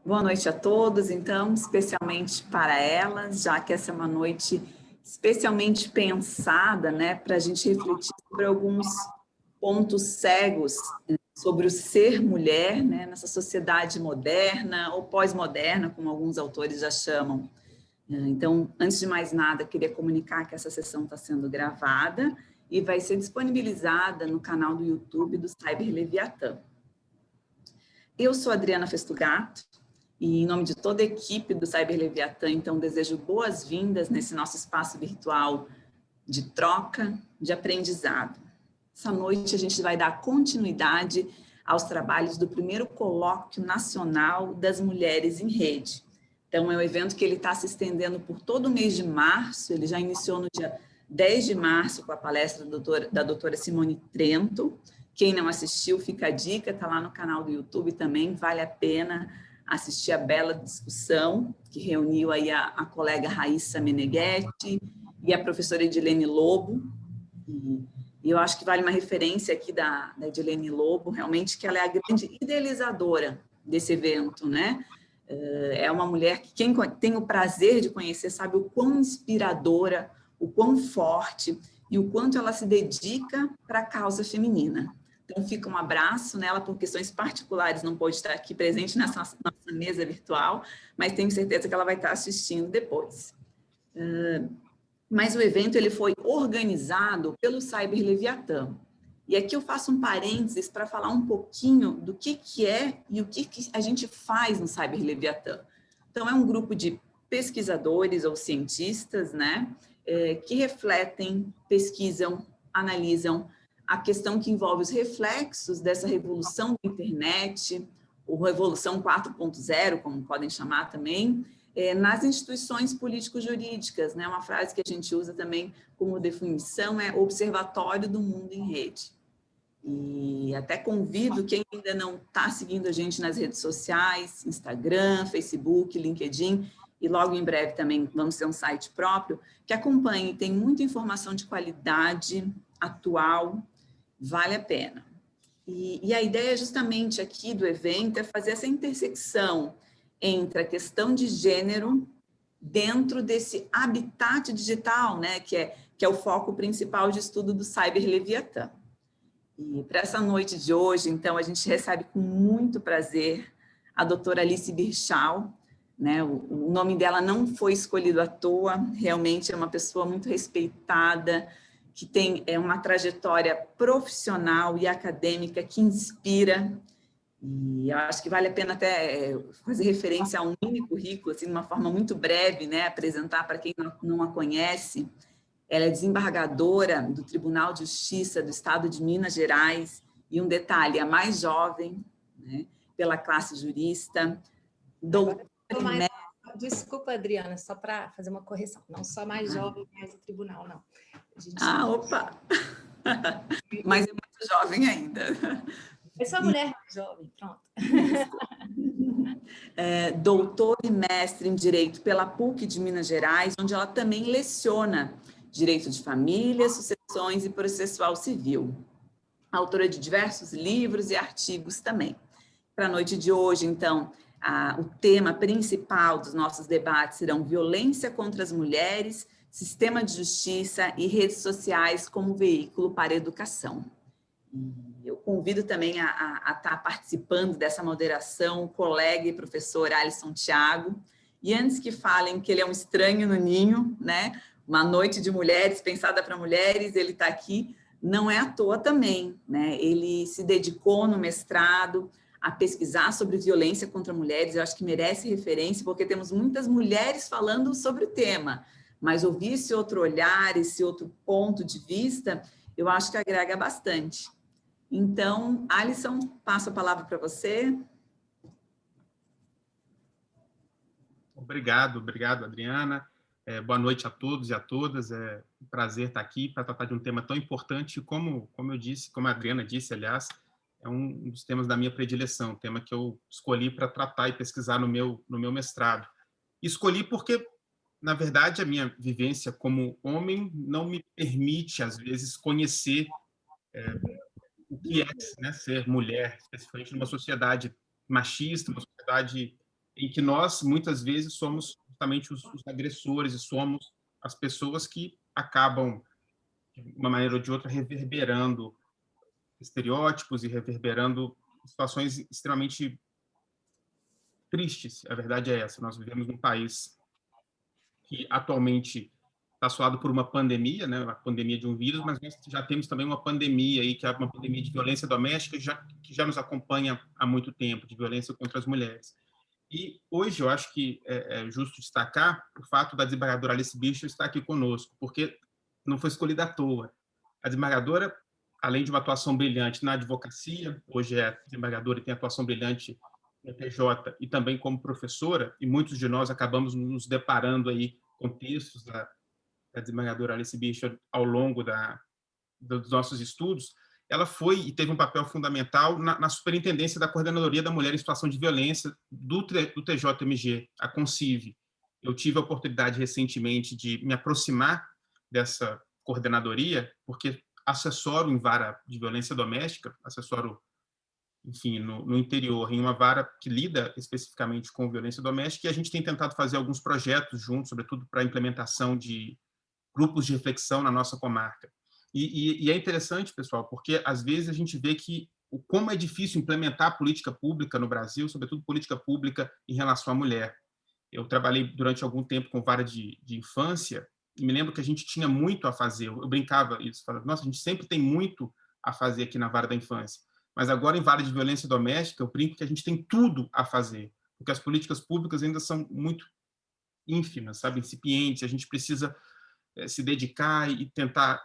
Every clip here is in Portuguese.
Boa noite a todos, então, especialmente para elas, já que essa é uma noite especialmente pensada, né, para a gente refletir sobre alguns pontos cegos sobre o ser mulher, né, nessa sociedade moderna ou pós-moderna, como alguns autores já chamam. Então, antes de mais nada, queria comunicar que essa sessão está sendo gravada e vai ser disponibilizada no canal do YouTube do Cyber Leviatã. Eu sou Adriana Festugato e, em nome de toda a equipe do Cyber Leviatã, então, desejo boas-vindas nesse nosso espaço virtual de troca, de aprendizado. Essa noite a gente vai dar continuidade aos trabalhos do primeiro Colóquio Nacional das Mulheres em Rede. Então, é um evento que ele está se estendendo por todo o mês de março, ele já iniciou no dia 10 de março com a palestra da doutora Simone Trento. Quem não assistiu, fica a dica, está lá no canal do YouTube também, vale a pena assistir a bela discussão que reuniu aí a colega Raíssa Meneghetti e a professora Edilene Lobo. E eu acho que vale uma referência aqui da Edilene Lobo, realmente, que ela é a grande idealizadora desse evento, né? É uma mulher que quem tem o prazer de conhecer sabe o quão inspiradora, o quão forte e o quanto ela se dedica para a causa feminina. Então, fica um abraço nela, por questões particulares, não pode estar aqui presente nessa nossa mesa virtual, mas tenho certeza que ela vai estar assistindo depois. Mas o evento ele foi organizado pelo Cyber Leviatã. E aqui eu faço um parênteses para falar um pouquinho do que é e o que a gente faz no Cyber Leviatã. Então, é um grupo de pesquisadores ou cientistas, né, que refletem, pesquisam, analisam a questão que envolve os reflexos dessa revolução da internet, ou revolução 4.0, como podem chamar também, nas instituições político-jurídicas, né? Uma frase que a gente usa também como definição é observatório do mundo em rede. E até convido quem ainda não está seguindo a gente nas redes sociais, Instagram, Facebook, LinkedIn, e logo em breve também vamos ter um site próprio, que acompanhe, tem muita informação de qualidade, atual, vale a pena. E a ideia justamente aqui do evento é fazer essa intersecção entre a questão de gênero dentro desse habitat digital, né, que é o foco principal de estudo do Cyber Leviatã. E para essa noite de hoje, então, a gente recebe com muito prazer a doutora Alice Birchal, né, o nome dela não foi escolhido à toa, realmente é uma pessoa muito respeitada, que tem uma trajetória profissional e acadêmica que inspira. E eu acho que vale a pena até fazer referência a um mini currículo, assim, de uma forma muito breve, né, apresentar para quem não a conhece. Ela é desembargadora do Tribunal de Justiça do Estado de Minas Gerais, e um detalhe, a mais jovem, né, pela classe jurista, doutora em mais, desculpa, Adriana, só para fazer uma correção, não só mais jovem, mais do tribunal, não. Opa! Mas é muito jovem ainda. Eu sou a mulher mais jovem, pronto. Doutor e mestre em Direito pela PUC de Minas Gerais, onde ela também leciona Direito de Família, Sucessões e Processual Civil. Autora de diversos livros e artigos também. Para a noite de hoje, então, o tema principal dos nossos debates serão violência contra as mulheres, sistema de justiça e redes sociais como veículo para a educação. Eu convido também a estar participando dessa moderação o colega e professor Alisson Thiago. E antes que falem que ele é um estranho no ninho, né? Uma noite de mulheres, pensada para mulheres, ele está aqui, não é à toa também, né? Ele se dedicou no mestrado a pesquisar sobre violência contra mulheres, eu acho que merece referência, porque temos muitas mulheres falando sobre o tema, mas ouvir esse outro olhar, esse outro ponto de vista, eu acho que agrega bastante. Então, Alisson, passo a palavra para você. Obrigado, Adriana. Boa noite a todos e a todas. É um prazer estar aqui para tratar de um tema tão importante, como eu disse, como a Adriana disse, aliás, é um dos temas da minha predileção, um tema que eu escolhi para tratar e pesquisar no meu mestrado. Escolhi porque, na verdade, a minha vivência como homem não me permite, às vezes, conhecer o que é, né, ser mulher, especificamente numa sociedade machista, uma sociedade em que nós, muitas vezes, somos justamente os agressores e somos as pessoas que acabam, de uma maneira ou de outra, reverberando estereótipos e reverberando situações extremamente tristes. A verdade é essa. Nós vivemos num país que atualmente está assolado por uma pandemia, né, uma pandemia de um vírus, mas nós já temos também uma pandemia aí, que é uma pandemia de violência doméstica, que já nos acompanha há muito tempo, de violência contra as mulheres. E hoje eu acho que é justo destacar o fato da desembargadora Alice Bichl estar aqui conosco, porque não foi escolhida à toa. A desembargadora, além de uma atuação brilhante na advocacia, hoje é desembargadora e tem atuação brilhante no TJ e também como professora, e muitos de nós acabamos nos deparando aí com textos da desembargadora Alice Bichl ao longo dos nossos estudos. Ela foi e teve um papel fundamental na superintendência da Coordenadoria da Mulher em Situação de Violência do TJMG, a CONCIV. Eu tive a oportunidade recentemente de me aproximar dessa coordenadoria, porque assessoro em vara de violência doméstica, assessoro, enfim, no interior, em uma vara que lida especificamente com violência doméstica, e a gente tem tentado fazer alguns projetos juntos, sobretudo para a implementação de grupos de reflexão na nossa comarca. E é interessante, pessoal, porque às vezes a gente vê que como é difícil implementar política pública no Brasil, sobretudo política pública em relação à mulher. Eu trabalhei durante algum tempo com vara de infância e me lembro que a gente tinha muito a fazer. Eu brincava isso, falava, nossa, a gente sempre tem muito a fazer aqui na vara da infância. Mas agora, em vara de violência doméstica, eu brinco que a gente tem tudo a fazer, porque as políticas públicas ainda são muito ínfimas, sabe, incipientes, a gente precisa se dedicar e tentar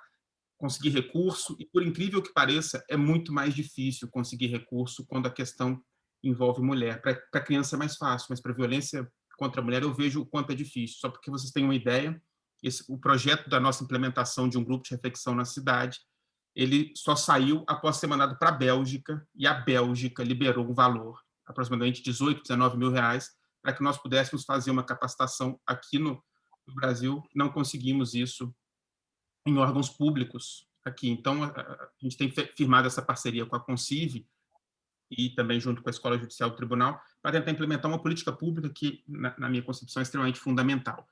conseguir recurso, e por incrível que pareça, é muito mais difícil conseguir recurso quando a questão envolve mulher. Para a criança é mais fácil, mas para a violência contra a mulher eu vejo o quanto é difícil. Só porque vocês têm uma ideia, o projeto da nossa implementação de um grupo de reflexão na cidade, ele só saiu após ser mandado para a Bélgica, e a Bélgica liberou um valor, aproximadamente 18, 19 mil reais, para que nós pudéssemos fazer uma capacitação aqui no Brasil. Não conseguimos isso em órgãos públicos aqui. Então, a gente tem firmado essa parceria com a CONCIV e também junto com a Escola Judicial do Tribunal para tentar implementar uma política pública que, na minha concepção, é extremamente fundamental.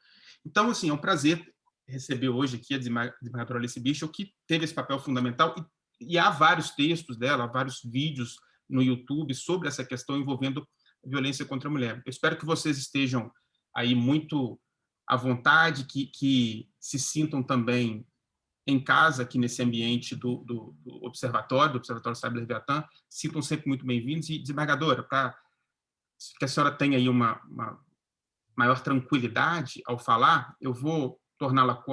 Então, assim, é um prazer receber hoje aqui a desembargadora Alice Bichl, que teve esse papel fundamental, e há vários textos dela, há vários vídeos no YouTube sobre essa questão envolvendo violência contra a mulher. Eu espero que vocês estejam aí muito à vontade, que se sintam também em casa, aqui nesse ambiente do Observatório Cyber Leviatã, sintam sempre muito bem-vindos. E, desembargadora, para que a senhora tenha aí uma maior tranquilidade ao falar, eu vou torná-la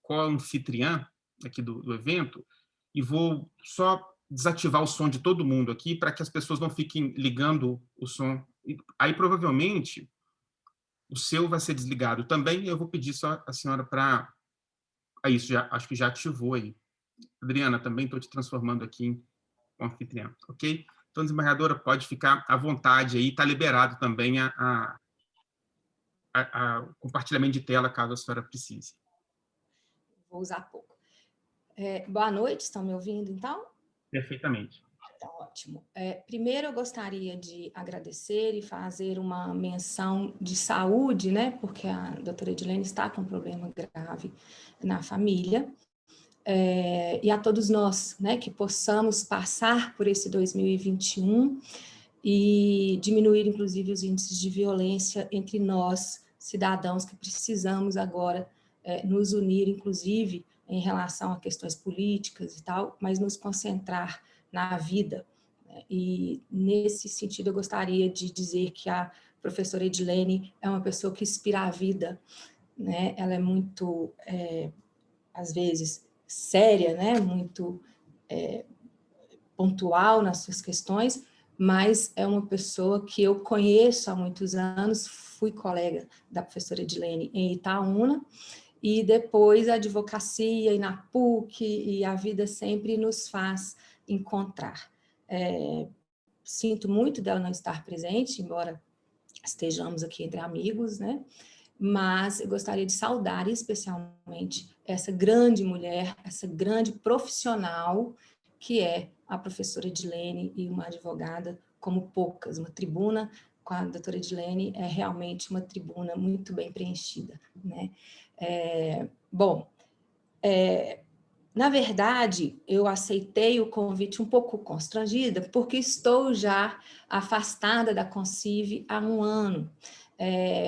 co-anfitriã aqui do evento e vou só desativar o som de todo mundo aqui para que as pessoas não fiquem ligando o som. Aí, provavelmente, o seu vai ser desligado também. Eu vou pedir só a senhora para... isso, acho que já ativou aí. Adriana, também estou te transformando aqui em anfitriã, ok? Então, desembargadora, pode ficar à vontade aí, está liberado também a compartilhamento de tela, caso a senhora precise. Vou usar pouco. Boa noite, estão me ouvindo, então? Perfeitamente. Tá ótimo. Primeiro, eu gostaria de agradecer e fazer uma menção de saúde, né? Porque a doutora Edilene está com um problema grave na família. E a todos nós, né? Que possamos passar por esse 2021 e diminuir, inclusive, os índices de violência entre nós, cidadãos, que precisamos agora nos unir, inclusive, em relação a questões políticas e tal, mas nos concentrar na vida. E, nesse sentido, eu gostaria de dizer que a professora Edilene é uma pessoa que inspira a vida, né? Ela é muito, às vezes, séria, né? Muito pontual nas suas questões, mas é uma pessoa que eu conheço há muitos anos, fui colega da professora Edilene em Itaúna, e depois a advocacia e na PUC, e a vida sempre nos faz encontrar. Sinto muito dela não estar presente, embora estejamos aqui entre amigos, né? Mas eu gostaria de saudar especialmente essa grande mulher, essa grande profissional que é a professora Edilene, e uma advogada como poucas, uma tribuna com a doutora Edilene é realmente uma tribuna muito bem preenchida, né? Na verdade, eu aceitei o convite um pouco constrangida, porque estou já afastada da Concive há 1 ano.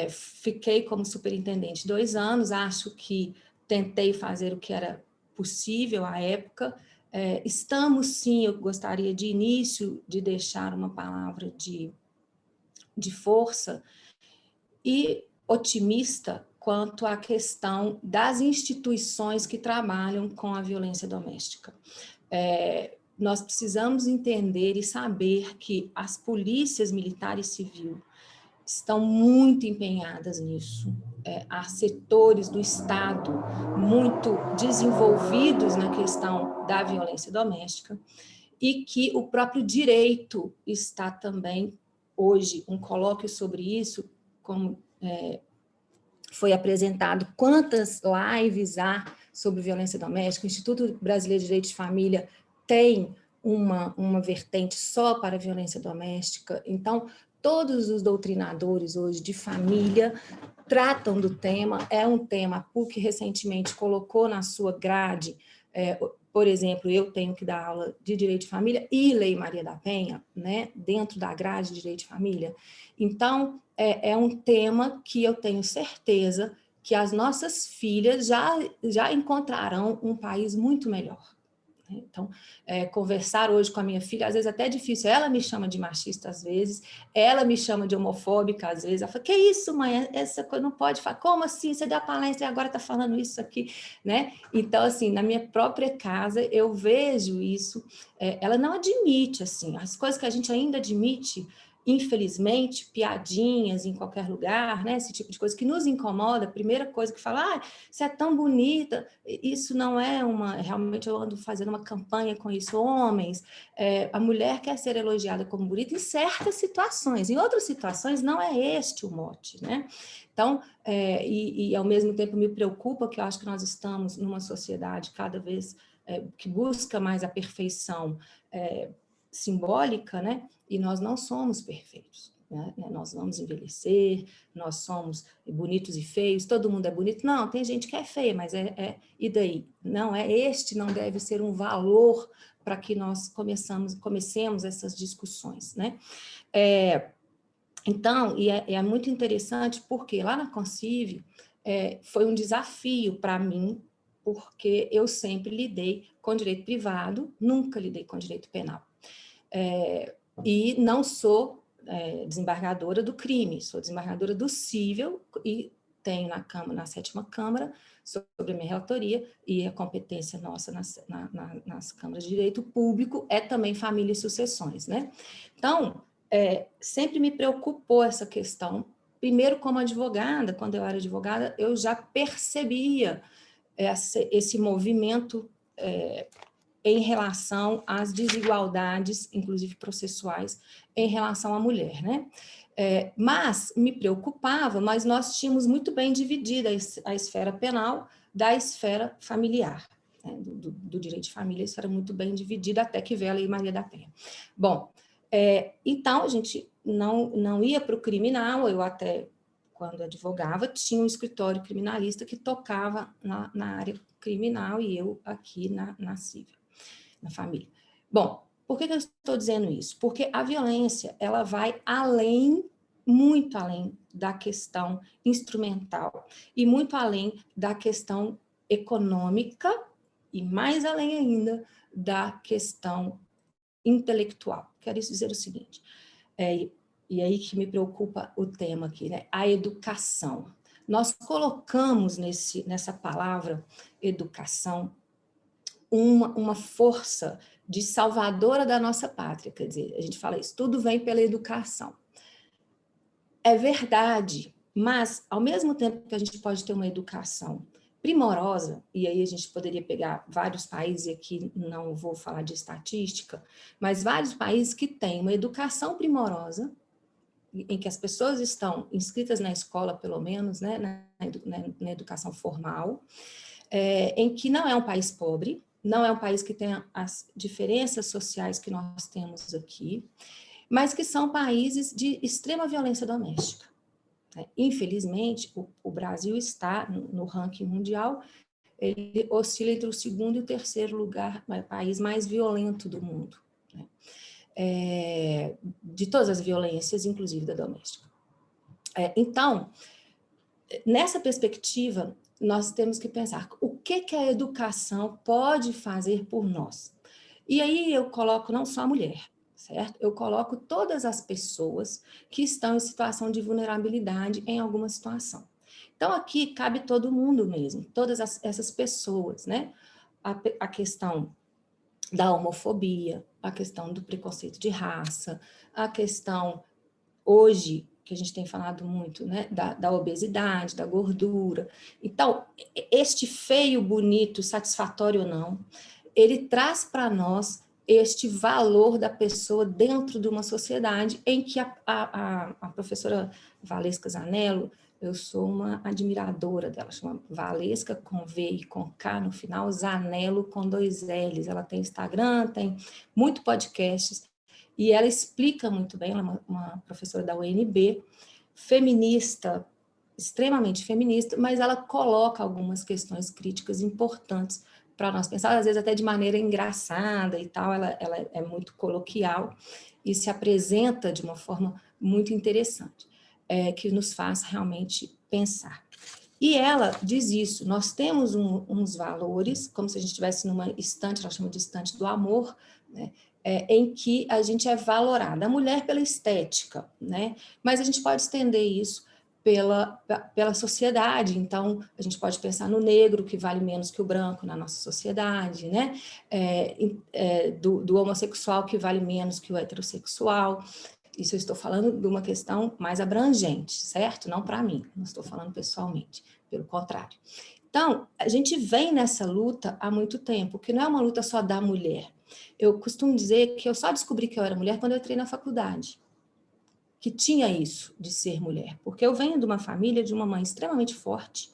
Fiquei como superintendente 2 anos, acho que tentei fazer o que era possível à época. Estamos, sim, eu gostaria de início de deixar uma palavra de força e otimista quanto à questão das instituições que trabalham com a violência doméstica. Nós precisamos entender e saber que as polícias militar e civil estão muito empenhadas nisso. Há setores do Estado muito desenvolvidos na questão da violência doméstica e que o próprio direito está também, hoje, um colóquio sobre isso, como foi apresentado, quantas lives há sobre violência doméstica. O Instituto Brasileiro de Direito de Família tem uma vertente só para a violência doméstica. Então, todos os doutrinadores hoje de família tratam do tema. É um tema, a PUC recentemente colocou na sua grade, por exemplo, eu tenho que dar aula de Direito de Família e Lei Maria da Penha, né, dentro da grade de Direito de Família. Então, é um tema que eu tenho certeza que as nossas filhas já encontrarão um país muito melhor. Então, conversar hoje com a minha filha, às vezes até é difícil, ela me chama de machista às vezes, ela me chama de homofóbica às vezes, ela fala, que isso, mãe, essa coisa não pode falar, como assim, você deu a palestra e agora está falando isso aqui, né? Então, assim, na minha própria casa, eu vejo isso, ela não admite, assim, as coisas que a gente ainda admite, infelizmente, piadinhas em qualquer lugar, né? Esse tipo de coisa que nos incomoda, a primeira coisa que fala, você é tão bonita, isso não é realmente eu ando fazendo uma campanha com isso, homens, a mulher quer ser elogiada como bonita em certas situações, em outras situações não é este o mote, né? Então, e ao mesmo tempo me preocupa que eu acho que nós estamos numa sociedade cada vez que busca mais a perfeição simbólica, né? E nós não somos perfeitos, né? Nós vamos envelhecer, nós somos bonitos e feios, todo mundo é bonito. Não, tem gente que é feia, mas e daí? Não, não deve ser um valor para que nós comecemos essas discussões, né? Então, é muito interessante porque lá na Concive foi um desafio para mim, porque eu sempre lidei com direito privado, nunca lidei com direito penal. E não sou desembargadora do crime, sou desembargadora do cível e tenho na 7ª Câmara, sobre a minha relatoria, e a competência nossa nas câmaras de direito público é também família e sucessões, né? Então, sempre me preocupou essa questão. Primeiro, como advogada, quando eu era advogada, eu já percebia esse movimento em relação às desigualdades, inclusive processuais, em relação à mulher, né? Mas me preocupava, mas nós tínhamos muito bem dividida a esfera penal da esfera familiar, né? do direito de família, isso era muito bem dividido, até que veio a Lei Maria da Penha. Bom, então a gente não ia para o criminal, eu até, quando advogava, tinha um escritório criminalista que tocava na área criminal e eu aqui na civil, na família. Bom, por que eu estou dizendo isso? Porque a violência, ela vai além, muito além da questão instrumental e muito além da questão econômica e mais além ainda da questão intelectual. Quero dizer o seguinte, e aí que me preocupa o tema aqui, né? A educação. Nós colocamos nessa palavra educação uma força de salvadora da nossa pátria, quer dizer, a gente fala isso, tudo vem pela educação. É verdade, mas ao mesmo tempo que a gente pode ter uma educação primorosa, e aí a gente poderia pegar vários países, e aqui não vou falar de estatística, mas vários países que têm uma educação primorosa, em que as pessoas estão inscritas na escola, pelo menos, né, na educação formal, em que não é um país pobre, não é um país que tem as diferenças sociais que nós temos aqui, mas que são países de extrema violência doméstica. Infelizmente, o Brasil está no ranking mundial, ele oscila entre o segundo e o terceiro lugar, o país mais violento do mundo, né? De todas as violências, inclusive da doméstica. Então, nessa perspectiva, nós temos que pensar o que a educação pode fazer por nós. E aí eu coloco não só a mulher, certo? Eu coloco todas as pessoas que estão em situação de vulnerabilidade em alguma situação. Então, aqui cabe todo mundo mesmo, todas essas pessoas, né? A questão da homofobia, a questão do preconceito de raça, a questão, hoje, que a gente tem falado muito, né? Da obesidade, da gordura. Então, este feio, bonito, satisfatório ou não, ele traz para nós este valor da pessoa dentro de uma sociedade em que a professora Valesca Zanello, eu sou uma admiradora dela, chama Valesca com V e com K no final, Zanello com 2 L's. Ela tem Instagram, tem muito podcasts, e ela explica muito bem, ela é uma professora da UNB, feminista, extremamente feminista, mas ela coloca algumas questões críticas importantes para nós pensar, às vezes até de maneira engraçada e tal, ela é muito coloquial e se apresenta de uma forma muito interessante, que nos faz realmente pensar. E ela diz isso, nós temos uns valores, como se a gente estivesse numa estante, ela chama de estante do amor, né? Em que a gente é valorada, a mulher pela estética, né? Mas a gente pode estender isso pela sociedade, então a gente pode pensar no negro, que vale menos que o branco na nossa sociedade, né? Do homossexual, que vale menos que o heterossexual. Isso eu estou falando de uma questão mais abrangente, certo? Não para mim, não estou falando pessoalmente, pelo contrário. Então, a gente vem nessa luta há muito tempo, que não é uma luta só da mulher. Eu costumo dizer que eu só descobri que eu era mulher quando eu entrei na faculdade, que tinha isso de ser mulher, porque eu venho de uma família de uma mãe extremamente forte,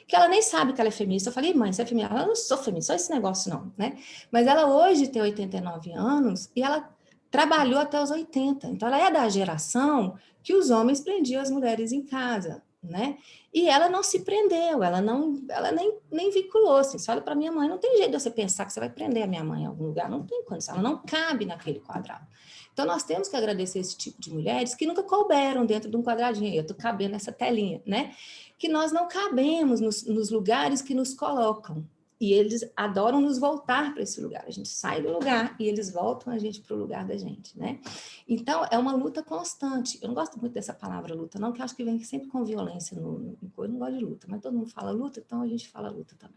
que ela nem sabe que ela é feminista. Eu falei, mãe, você é feminista? Ela não sou feminista, só esse negócio não, né? Mas ela hoje tem 89 anos e ela trabalhou até os 80, então ela é da geração que os homens prendiam as mulheres em casa, né? E ela não se prendeu, ela nem vinculou, assim, você olha para minha mãe, não tem jeito de você pensar que você vai prender a minha mãe em algum lugar, não tem condição, ela não cabe naquele quadrado. Então, nós temos que agradecer esse tipo de mulheres que nunca couberam dentro de um quadradinho, eu estou cabendo nessa telinha, né? Que nós não cabemos nos lugares que nos colocam, e eles adoram nos voltar para esse lugar. A gente sai do lugar e eles voltam a gente para o lugar da gente, né? Então, é uma luta constante. Eu não gosto muito dessa palavra luta, não, que eu acho que vem sempre com violência no eu não gosto de luta, mas todo mundo fala luta, então a gente fala luta também.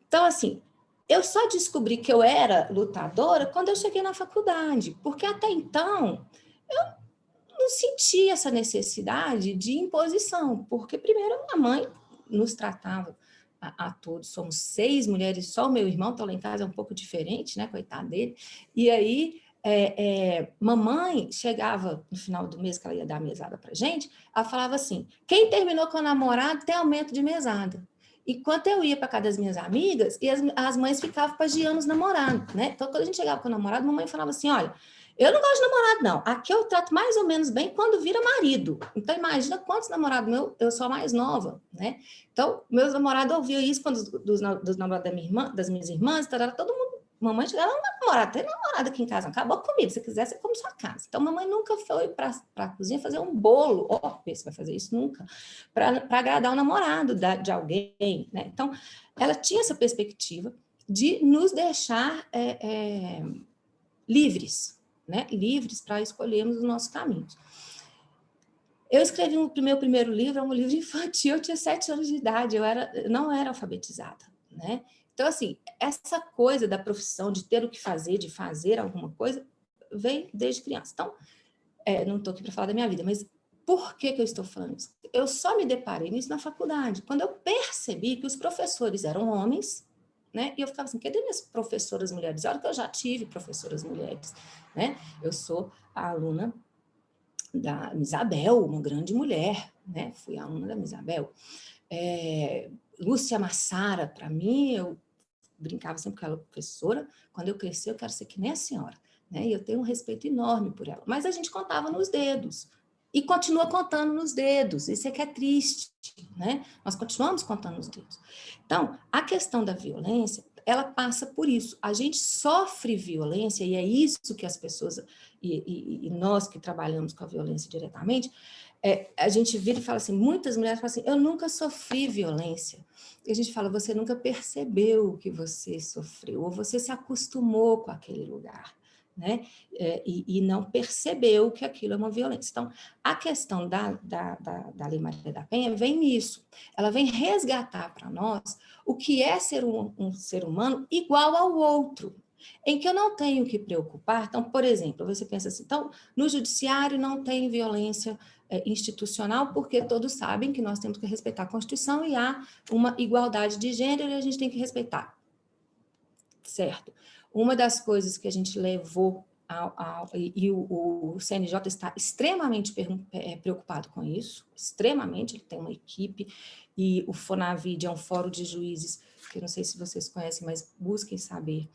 Então, assim, eu só descobri que eu era lutadora quando eu cheguei na faculdade, porque até então eu não sentia essa necessidade de imposição, porque primeiro a mãe nos tratava a todos, somos 6 mulheres, só o meu irmão está lá em casa, é um pouco diferente, né, coitado dele, e aí mamãe chegava no final do mês, que ela ia dar a mesada para gente, ela falava assim, quem terminou com o namorado tem aumento de mesada. Enquanto eu ia para casa das minhas amigas, e as mães ficavam pagiando os namorados, né? Então, quando a gente chegava com o namorado, a mamãe falava assim, olha, eu não gosto de namorado, não. Aqui eu trato mais ou menos bem quando vira marido. Então, imagina quantos namorados meus, eu sou a mais nova, né? Então, meus namorados ouviam isso quando dos namorados das minhas irmãs, todo mundo, mamãe chegava, tem namorada aqui em casa, acabou comigo, se quiser, você come sua casa. Então, mamãe nunca foi para a cozinha fazer um bolo, você vai fazer isso nunca, para agradar o namorado de alguém, né? Então, ela tinha essa perspectiva de nos deixar livres, né? Livres para escolhermos os nossos caminhos. Eu escrevi o meu primeiro livro, é um livro infantil, eu tinha 7 anos de idade, eu não era alfabetizada, né? Então, assim, essa coisa da profissão, de ter o que fazer, de fazer alguma coisa, vem desde criança. Então, não estou aqui para falar da minha vida, mas por que eu estou falando isso? Eu só me deparei nisso na faculdade, quando eu percebi que os professores eram homens, né? E eu ficava assim, cadê minhas professoras mulheres? Olha que eu já tive professoras mulheres, né? Eu sou a aluna da Isabel, uma grande mulher, né? Fui aluna da Isabel. Lúcia Massara, para mim, eu brincava sempre com ela, professora, quando eu crescer eu quero ser que nem a senhora, né? E eu tenho um respeito enorme por ela. Mas a gente contava nos dedos. E continua contando nos dedos. Isso é que é triste, né? Nós continuamos contando nos dedos. Então, a questão da violência, ela passa por isso. A gente sofre violência, e é isso que as pessoas, e nós que trabalhamos com a violência diretamente, a gente vira e fala assim, muitas mulheres falam assim, eu nunca sofri violência. E a gente fala, você nunca percebeu o que você sofreu, ou você se acostumou com aquele lugar, né? E não percebeu que aquilo é uma violência. Então, a questão da Lei Maria da Penha vem nisso. Ela vem resgatar para nós o que é ser um ser humano igual ao outro, em que eu não tenho que preocupar. Então, por exemplo, você pensa assim, então, no judiciário não tem violência institucional, porque todos sabem que nós temos que respeitar a Constituição e há uma igualdade de gênero e a gente tem que respeitar. Certo. Uma das coisas que a gente levou e o CNJ está extremamente preocupado com isso, extremamente, ele tem uma equipe, e o FONAVID é um fórum de juízes, que eu não sei se vocês conhecem, mas busquem saber,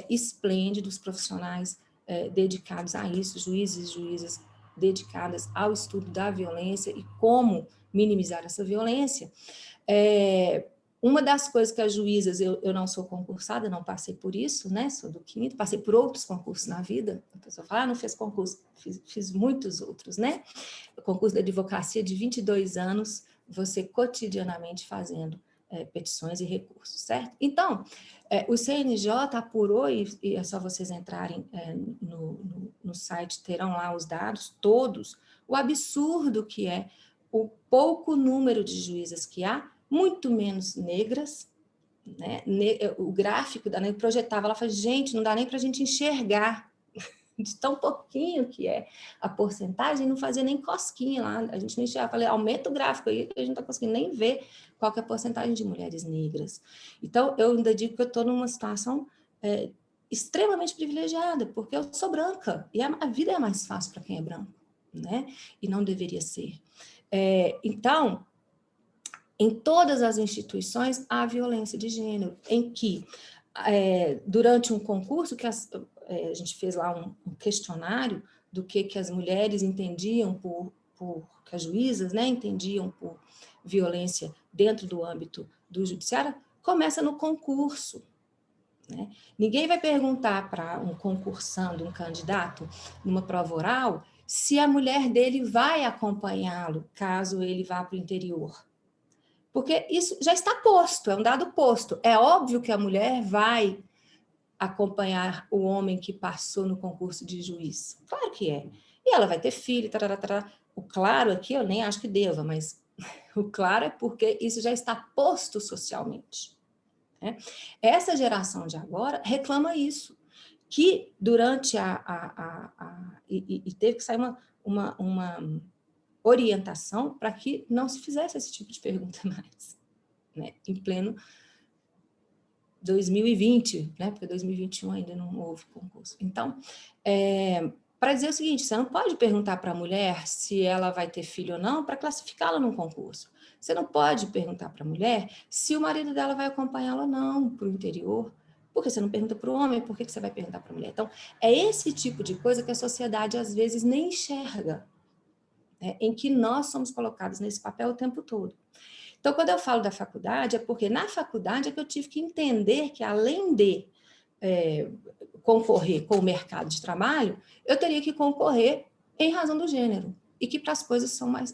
esplêndidos profissionais dedicados a isso, juízes e juízas dedicadas ao estudo da violência e como minimizar essa violência. Uma das coisas que as juízas, eu não sou concursada, não passei por isso, né? Sou do quinto, passei por outros concursos na vida. A pessoa fala, não fez concurso, fiz muitos outros, né? O concurso da advocacia de 22 anos, você cotidianamente fazendo petições e recursos, certo? Então, o CNJ apurou, e é só vocês entrarem no site, terão lá os dados todos, o absurdo que é o pouco número de juízas que há, muito menos negras, né? O gráfico da NEM projetava, ela falou, gente, não dá nem para a gente enxergar de tão pouquinho que é a porcentagem, não fazia nem cosquinha lá, a gente não enxergava, falei, aumenta o gráfico aí, que a gente não está conseguindo nem ver qual que é a porcentagem de mulheres negras. Então, eu ainda digo que eu estou numa situação extremamente privilegiada, porque eu sou branca, e a vida é mais fácil para quem é branco, né? E não deveria ser. Então, em todas as instituições, há violência de gênero, em que, durante um concurso, que a gente fez lá um questionário do que as mulheres entendiam que as juízas, né, entendiam por violência dentro do âmbito do judiciário, começa no concurso. Né? Ninguém vai perguntar para um concursando, um candidato, numa prova oral, se a mulher dele vai acompanhá-lo, caso ele vá para o interior. Porque isso já está posto, é um dado posto. É óbvio que a mulher vai acompanhar o homem que passou no concurso de juiz. Claro que é. E ela vai ter filho, tarará, tarará. O claro aqui eu nem acho que deva, mas o claro é porque isso já está posto socialmente. Né? Essa geração de agora reclama isso, que durante e teve que sair uma orientação para que não se fizesse esse tipo de pergunta mais, né? Em pleno 2020, né? Porque 2021 ainda não houve concurso. Então, para dizer o seguinte, você não pode perguntar para a mulher se ela vai ter filho ou não para classificá-la num concurso. Você não pode perguntar para a mulher se o marido dela vai acompanhá-la ou não para o interior. Porque você não pergunta para o homem, por que você vai perguntar para a mulher? Então, é esse tipo de coisa que a sociedade às vezes nem enxerga, em que nós somos colocados nesse papel o tempo todo. Então, quando eu falo da faculdade, é porque na faculdade é que eu tive que entender que, além de concorrer com o mercado de trabalho, eu teria que concorrer em razão do gênero. E que as coisas são mais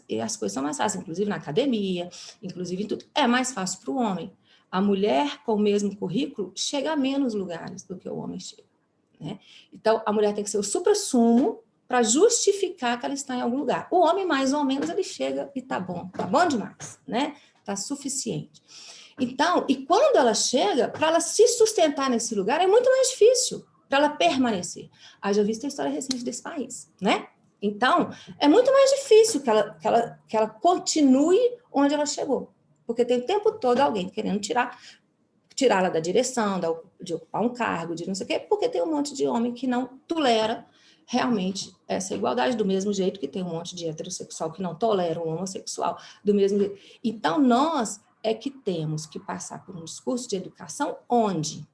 fáceis, inclusive na academia, inclusive em tudo. É mais fácil para o homem. A mulher, com o mesmo currículo, chega a menos lugares do que o homem chega. Né? Então, a mulher tem que ser o suprassumo para justificar que ela está em algum lugar. O homem, mais ou menos, ele chega e tá bom demais, né? Tá suficiente. Então, e quando ela chega, para ela se sustentar nesse lugar, é muito mais difícil para ela permanecer. Haja visto a história recente desse país, né? Então, é muito mais difícil que ela continue onde ela chegou, porque tem o tempo todo alguém querendo tirá-la da direção, de ocupar um cargo, de não sei o quê, porque tem um monte de homem que não tolera realmente essa igualdade, do mesmo jeito que tem um monte de heterossexual que não tolera um homossexual, do mesmo jeito. Então, nós é que temos que passar por um discurso de educação onde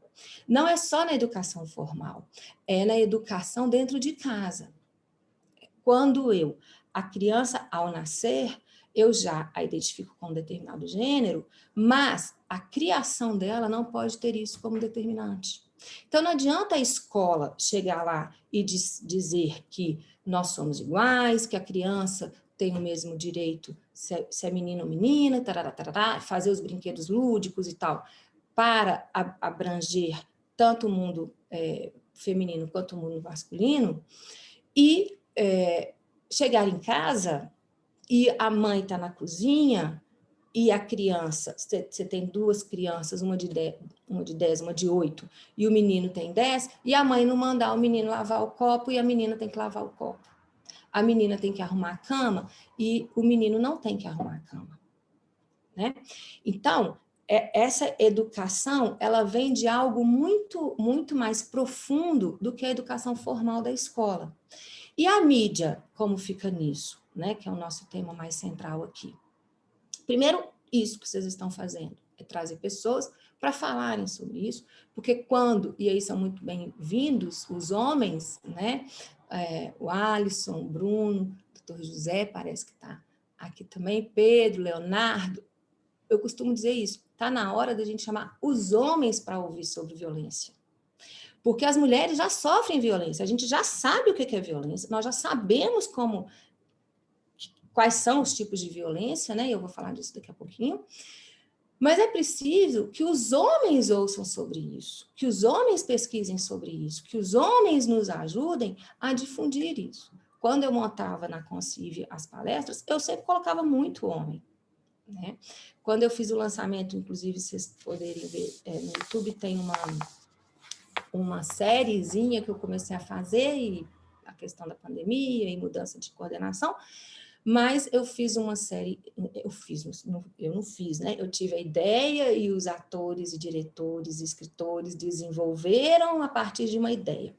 Não é só na educação formal, é na educação dentro de casa. Quando a criança, ao nascer, eu já a identifico com um determinado gênero, mas a criação dela não pode ter isso como determinante. Então, não adianta a escola chegar lá e dizer que nós somos iguais, que a criança tem o mesmo direito, se é menino ou menina, tarará, tarará, fazer os brinquedos lúdicos e tal, para abranger tanto o mundo feminino quanto o mundo masculino, e chegar em casa e a mãe está na cozinha e a criança, você tem duas crianças, uma de 10, uma de 8, e o menino tem 10, e a mãe não mandar o menino lavar o copo e a menina tem que lavar o copo. A menina tem que arrumar a cama e o menino não tem que arrumar a cama. Né? Então, essa educação, ela vem de algo muito, muito mais profundo do que a educação formal da escola. E a mídia, como fica nisso? Né? Que é o nosso tema mais central aqui. Primeiro, isso que vocês estão fazendo, é trazer pessoas para falarem sobre isso, porque quando, e aí são muito bem-vindos, os homens, né? O Alisson, o Bruno, o Dr. José, parece que está aqui também, Pedro, Leonardo, eu costumo dizer isso, está na hora da gente chamar os homens para ouvir sobre violência. Porque as mulheres já sofrem violência, a gente já sabe o que é violência, nós já sabemos quais são os tipos de violência, né? Eu vou falar disso daqui a pouquinho. Mas é preciso que os homens ouçam sobre isso, que os homens pesquisem sobre isso, que os homens nos ajudem a difundir isso. Quando eu montava na Concive as palestras, eu sempre colocava muito homem. Né? Quando eu fiz o lançamento, inclusive, vocês poderem ver no YouTube, tem uma sériezinha que eu comecei a fazer, e a questão da pandemia e mudança de coordenação, mas eu fiz uma série, eu não fiz, né? Eu tive a ideia e os atores e diretores e escritores desenvolveram a partir de uma ideia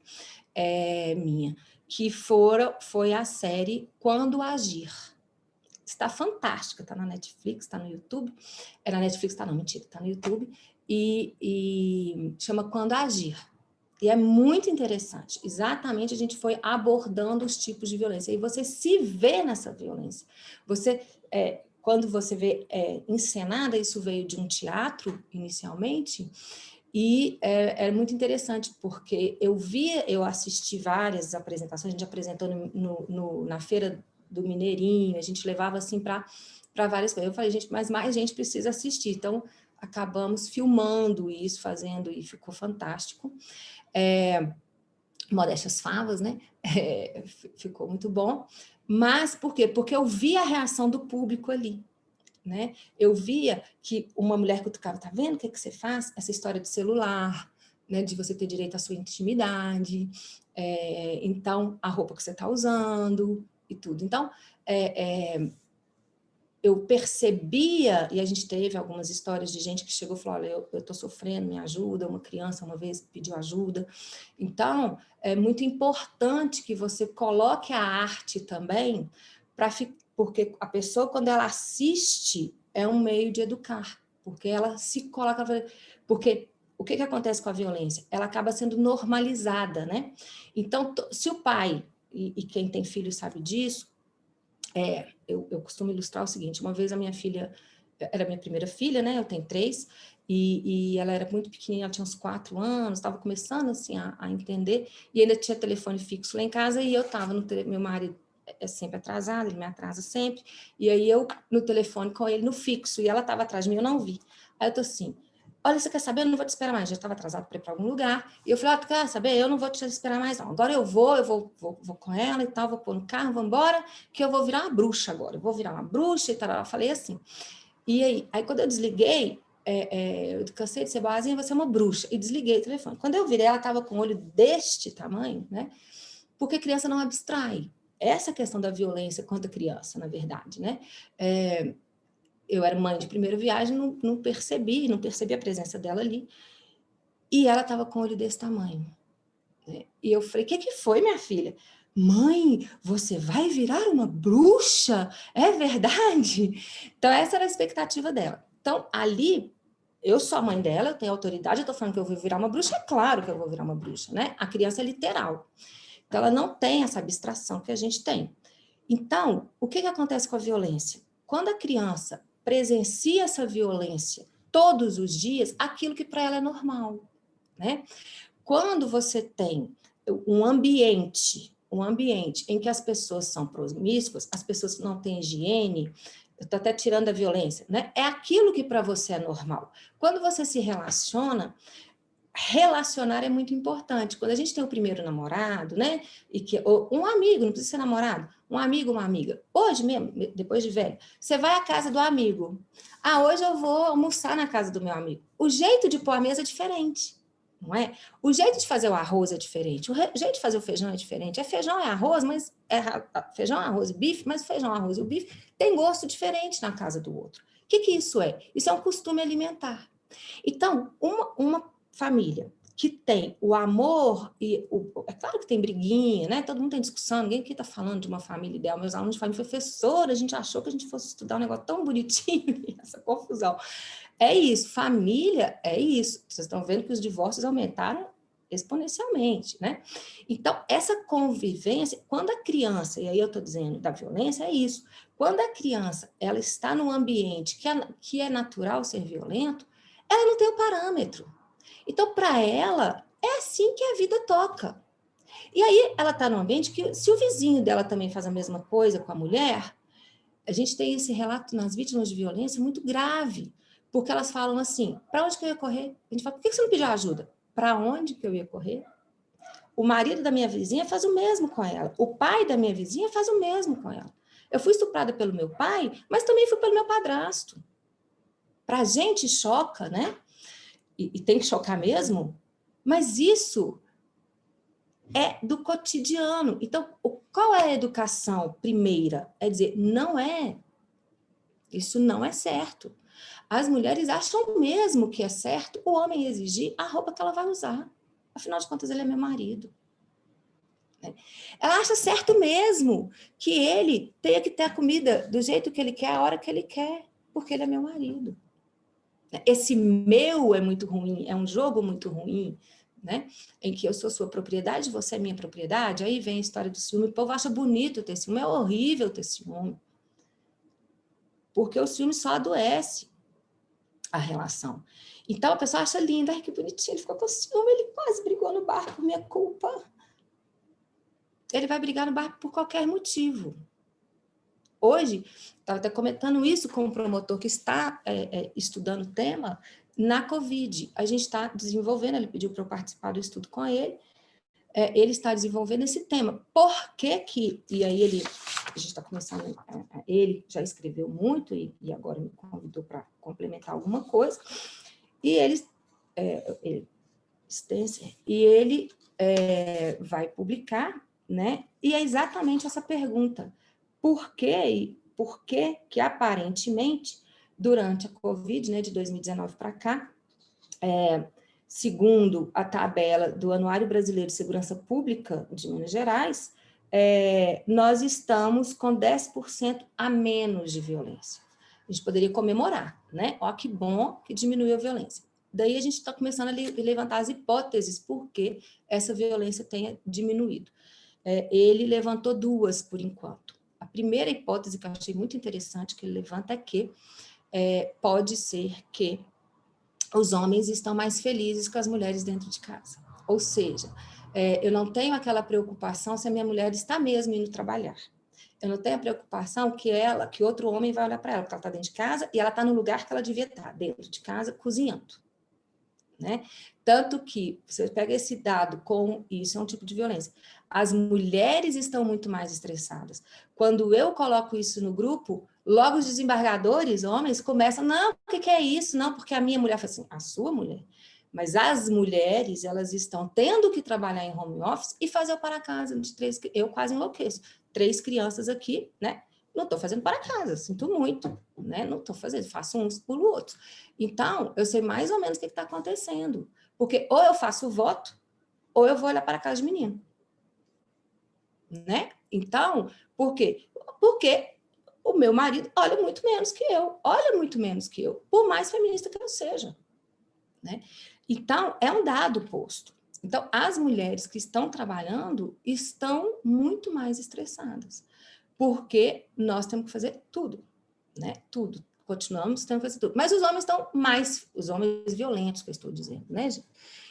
minha, que foi a série Quando Agir. Está fantástica, está na Netflix, está no YouTube. Na Netflix está, não, mentira, está no YouTube. E chama Quando Agir. E é muito interessante. Exatamente, a gente foi abordando os tipos de violência. E você se vê nessa violência. Quando você vê encenada, isso veio de um teatro, inicialmente, e é muito interessante, porque eu assisti várias apresentações, a gente apresentou na Feira do Mineirinho, a gente levava assim para várias coisas. Eu falei, gente, mas mais gente precisa assistir. Então, acabamos filmando isso, fazendo, e ficou fantástico. Modéstias favas, né? Ficou muito bom. Mas por quê? Porque eu vi a reação do público ali. Né? Eu via que uma mulher cutucava, tá vendo o que você faz? Essa história de celular, né? De você ter direito à sua intimidade, então, a roupa que você está usando e tudo. Então, eu percebia, e a gente teve algumas histórias de gente que chegou e falou, olha, eu estou sofrendo, me ajuda, uma criança uma vez pediu ajuda. Então, é muito importante que você coloque a arte também, porque a pessoa, quando ela assiste, é um meio de educar, porque ela se coloca... Porque o que acontece com a violência? Ela acaba sendo normalizada, né? Então, se o pai, e quem tem filho sabe disso, eu costumo ilustrar o seguinte, uma vez a minha filha, era a minha primeira filha, né, eu tenho 3, e ela era muito pequenininha, ela tinha uns 4 anos, estava começando assim a entender, e ainda tinha telefone fixo lá em casa, e eu estava meu marido é sempre atrasado, ele me atrasa sempre, e aí eu no telefone com ele no fixo, e ela estava atrás de mim, eu não vi. Aí eu tô assim, olha, você quer saber? Eu não vou te esperar mais, já estava atrasado para ir para algum lugar, e eu falei, quer saber? Eu não vou te esperar mais não, agora eu vou com ela e tal, vou pôr no carro, vou embora, que eu vou virar uma bruxa agora, eu vou virar uma bruxa e tal, eu falei assim. E aí quando eu desliguei, eu cansei de ser boazinha, você é uma bruxa, e desliguei o telefone. Quando eu virei, ela estava com o olho deste tamanho, né? Porque criança não abstrai. Essa questão da violência contra a criança, na verdade, né? Eu era mãe de primeira viagem, não percebi a presença dela ali. E ela estava com o olho desse tamanho. Né? E eu falei, o que foi, minha filha? Mãe, você vai virar uma bruxa? É verdade? Então, essa era a expectativa dela. Então, ali, eu sou a mãe dela, eu tenho autoridade, eu estou falando que eu vou virar uma bruxa, é claro que eu vou virar uma bruxa, né? A criança é literal. Então, ela não tem essa abstração que a gente tem. Então, o que acontece com a violência? Quando a criança presencia essa violência todos os dias, aquilo que para ela é normal, né? Quando você tem um ambiente em que as pessoas são promíscuas, as pessoas não têm higiene, eu estou até tirando a violência, né? É aquilo que para você é normal. Quando você se relaciona, relacionar é muito importante. Quando a gente tem o primeiro namorado, né? Ou um amigo, não precisa ser namorado, um amigo, uma amiga. Hoje mesmo, depois de velho, você vai à casa do amigo. Ah, hoje eu vou almoçar na casa do meu amigo. O jeito de pôr a mesa é diferente, não é? O jeito de fazer o arroz é diferente, o jeito de fazer o feijão é diferente. Feijão é arroz, mas feijão, arroz e bife, mas o feijão, arroz e o bife tem gosto diferente na casa do outro. O que isso é? Isso é um costume alimentar. Então, uma família que tem o amor é claro que tem briguinha, né? Todo mundo tem discussão, ninguém aqui está falando de uma família ideal. Meus alunos de família, professora, a gente achou que a gente fosse estudar um negócio tão bonitinho, essa confusão. É isso, família é isso. Vocês estão vendo que os divórcios aumentaram exponencialmente, né? Então, essa convivência, quando a criança, e aí eu estou dizendo da violência, é isso. Quando a criança ela está num ambiente que é natural ser violento, ela não tem o parâmetro. Então, para ela, é assim que a vida toca. E aí, ela está num ambiente que, se o vizinho dela também faz a mesma coisa com a mulher, a gente tem esse relato nas vítimas de violência muito grave, porque elas falam assim, para onde que eu ia correr? A gente fala, por que você não pediu ajuda? Para onde que eu ia correr? O marido da minha vizinha faz o mesmo com ela. O pai da minha vizinha faz o mesmo com ela. Eu fui estuprada pelo meu pai, mas também fui pelo meu padrasto. Para a gente choca, né? E tem que chocar mesmo, mas isso é do cotidiano. Então, qual é a educação primeira? É dizer, não é, isso não é certo. As mulheres acham mesmo que é certo o homem exigir a roupa que ela vai usar. Afinal de contas, ele é meu marido. Ela acha certo mesmo que ele tenha que ter a comida do jeito que ele quer, a hora que ele quer, porque ele é meu marido. Esse meu é muito ruim, é um jogo muito ruim, né? Em que eu sou sua propriedade, você é minha propriedade. Aí vem a história do ciúme. O povo acha bonito ter ciúme, é horrível ter ciúme. Porque o ciúme só adoece a relação. Então a pessoa acha lindo, ai que bonitinho, ele ficou com ciúme, ele quase brigou no bar por minha culpa. Ele vai brigar no bar por qualquer motivo. Hoje, estava até comentando isso com um promotor que está estudando o tema na Covid. A gente está desenvolvendo, ele pediu para eu participar do estudo com ele, ele está desenvolvendo esse tema. Por que que... E aí a gente está começando, ele já escreveu muito e agora me convidou para complementar alguma coisa, e ele vai publicar, né? E é exatamente essa pergunta. Por que que aparentemente, durante a Covid, né, de 2019 para cá, segundo a tabela do Anuário Brasileiro de Segurança Pública de Minas Gerais, nós estamos com 10% a menos de violência. A gente poderia comemorar, né? Ó, que bom que diminuiu a violência. Daí a gente está começando a levantar as hipóteses por que essa violência tenha diminuído. Ele levantou duas, por enquanto. A primeira hipótese que eu achei muito interessante que ele levanta é que pode ser que os homens estão mais felizes com as mulheres dentro de casa. Ou seja, eu não tenho aquela preocupação se a minha mulher está mesmo indo trabalhar. Eu não tenho a preocupação que outro homem vai olhar para ela, porque ela está dentro de casa e ela está no lugar que ela devia estar, dentro de casa, cozinhando. Né? Tanto que você pega esse dado com isso é um tipo de violência. As mulheres estão muito mais estressadas. Quando eu coloco isso no grupo, logo os desembargadores, homens, começam, não, o que é isso? Não, porque a minha mulher fala assim, a sua mulher. Mas as mulheres, elas estão tendo que trabalhar em home office e fazer o para casa de 3, eu quase enlouqueço. 3 crianças aqui, né? Não estou fazendo para casa, sinto muito, né? Não estou fazendo, faço uns, pulo outros. Então, eu sei mais ou menos o que está acontecendo. Porque ou eu faço o voto, ou eu vou olhar para a casa de menino. Né? Então, por quê? Porque o meu marido olha muito menos que eu, por mais feminista que eu seja. né? Então, é um dado posto. Então, as mulheres que estão trabalhando estão muito mais estressadas, porque nós temos que fazer tudo, né? Tudo. Continuamos tendo que fazer tudo. Mas os homens estão mais, os homens violentos, que eu estou dizendo, né, gente?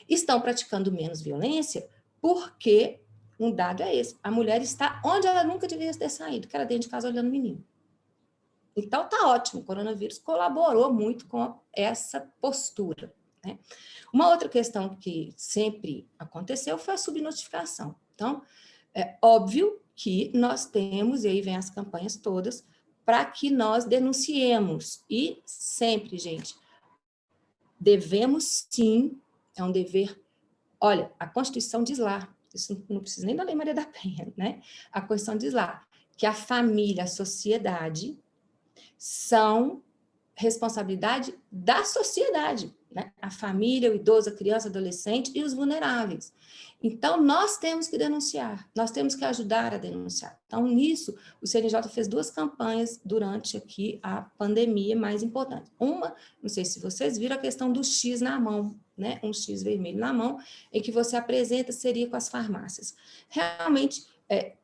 Estão praticando menos violência porque um dado é esse. A mulher está onde ela nunca devia ter saído, que era dentro de casa olhando o menino. Então, tá ótimo. O coronavírus colaborou muito com essa postura, né? Uma outra questão que sempre aconteceu foi a subnotificação. Então, é óbvio que nós temos, e aí vem as campanhas todas, para que nós denunciemos. E sempre, gente, devemos sim, é um dever. Olha, a Constituição diz lá, isso não precisa nem da Lei Maria da Penha, né? A Constituição diz lá que a família, a sociedade são responsabilidade da sociedade, né? A família, o idoso, a criança, o adolescente e os vulneráveis. Então, nós temos que denunciar, nós temos que ajudar a denunciar. Então, nisso, o CNJ fez 2 campanhas durante aqui a pandemia mais importante. Uma, não sei se vocês viram, a questão do X na mão, né? Um X vermelho na mão, em que você apresenta, seria com as farmácias. Realmente,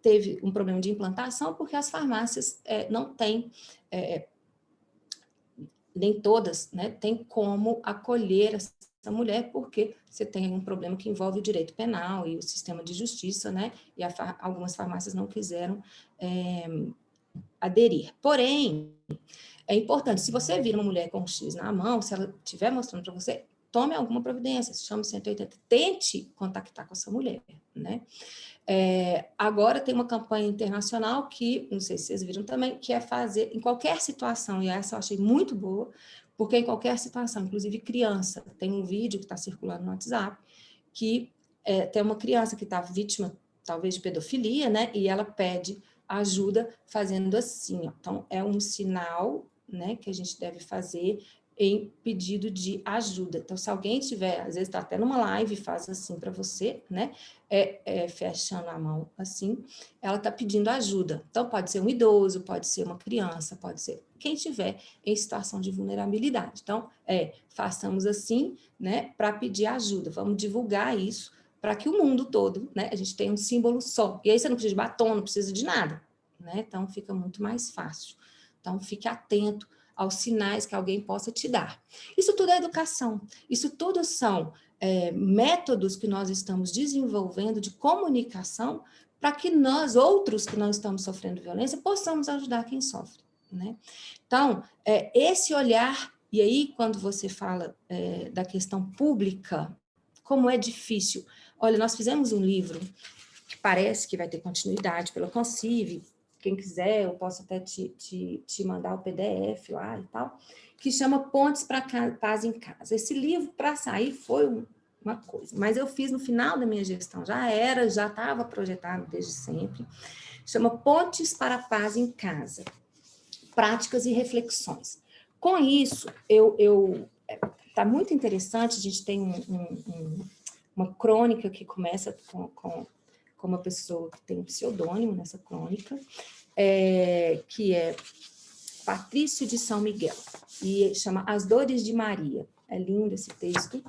teve um problema de implantação, porque as farmácias não têm... nem todas, né, tem como acolher essa mulher, porque você tem um problema que envolve o direito penal e o sistema de justiça, né, e algumas farmácias não quiseram aderir. Porém, é importante, se você vir uma mulher com um X na mão, se ela estiver mostrando para você, tome alguma providência, chame 180, tente contactar com essa mulher, né. Agora tem uma campanha internacional que, não sei se vocês viram também, que é fazer em qualquer situação, e essa eu achei muito boa, porque em qualquer situação, inclusive criança, tem um vídeo que está circulando no WhatsApp, que tem uma criança que está vítima, talvez, de pedofilia, né, e ela pede ajuda fazendo assim, ó. Então, é um sinal, né, que a gente deve fazer em pedido de ajuda. Então, se alguém tiver, às vezes está até numa live, faz assim para você, né, fechando a mão assim, ela está pedindo ajuda. Então, pode ser um idoso, pode ser uma criança, pode ser quem tiver em situação de vulnerabilidade. Então, façamos assim, né, para pedir ajuda. Vamos divulgar isso para que o mundo todo, né, a gente tenha um símbolo só. E aí você não precisa de batom, não precisa de nada, né? Então, fica muito mais fácil. Então, fique atento aos sinais que alguém possa te dar. Isso tudo é educação, isso tudo são métodos que nós estamos desenvolvendo de comunicação para que nós, outros que não estamos sofrendo violência, possamos ajudar quem sofre, né? Então, esse olhar, e aí quando você fala da questão pública, como é difícil. Olha, nós fizemos um livro que parece que vai ter continuidade pela Concive. Quem quiser, eu posso até te mandar o PDF lá e tal, que chama Pontes para Paz em Casa. Esse livro, para sair, foi uma coisa, mas eu fiz no final da minha gestão, já estava projetado desde sempre, chama Pontes para a Paz em Casa, Práticas e Reflexões. Com isso, tá muito interessante, a gente tem uma crônica que começa com uma pessoa que tem um pseudônimo nessa crônica, que é Patrício de São Miguel, e chama As Dores de Maria. É lindo esse texto.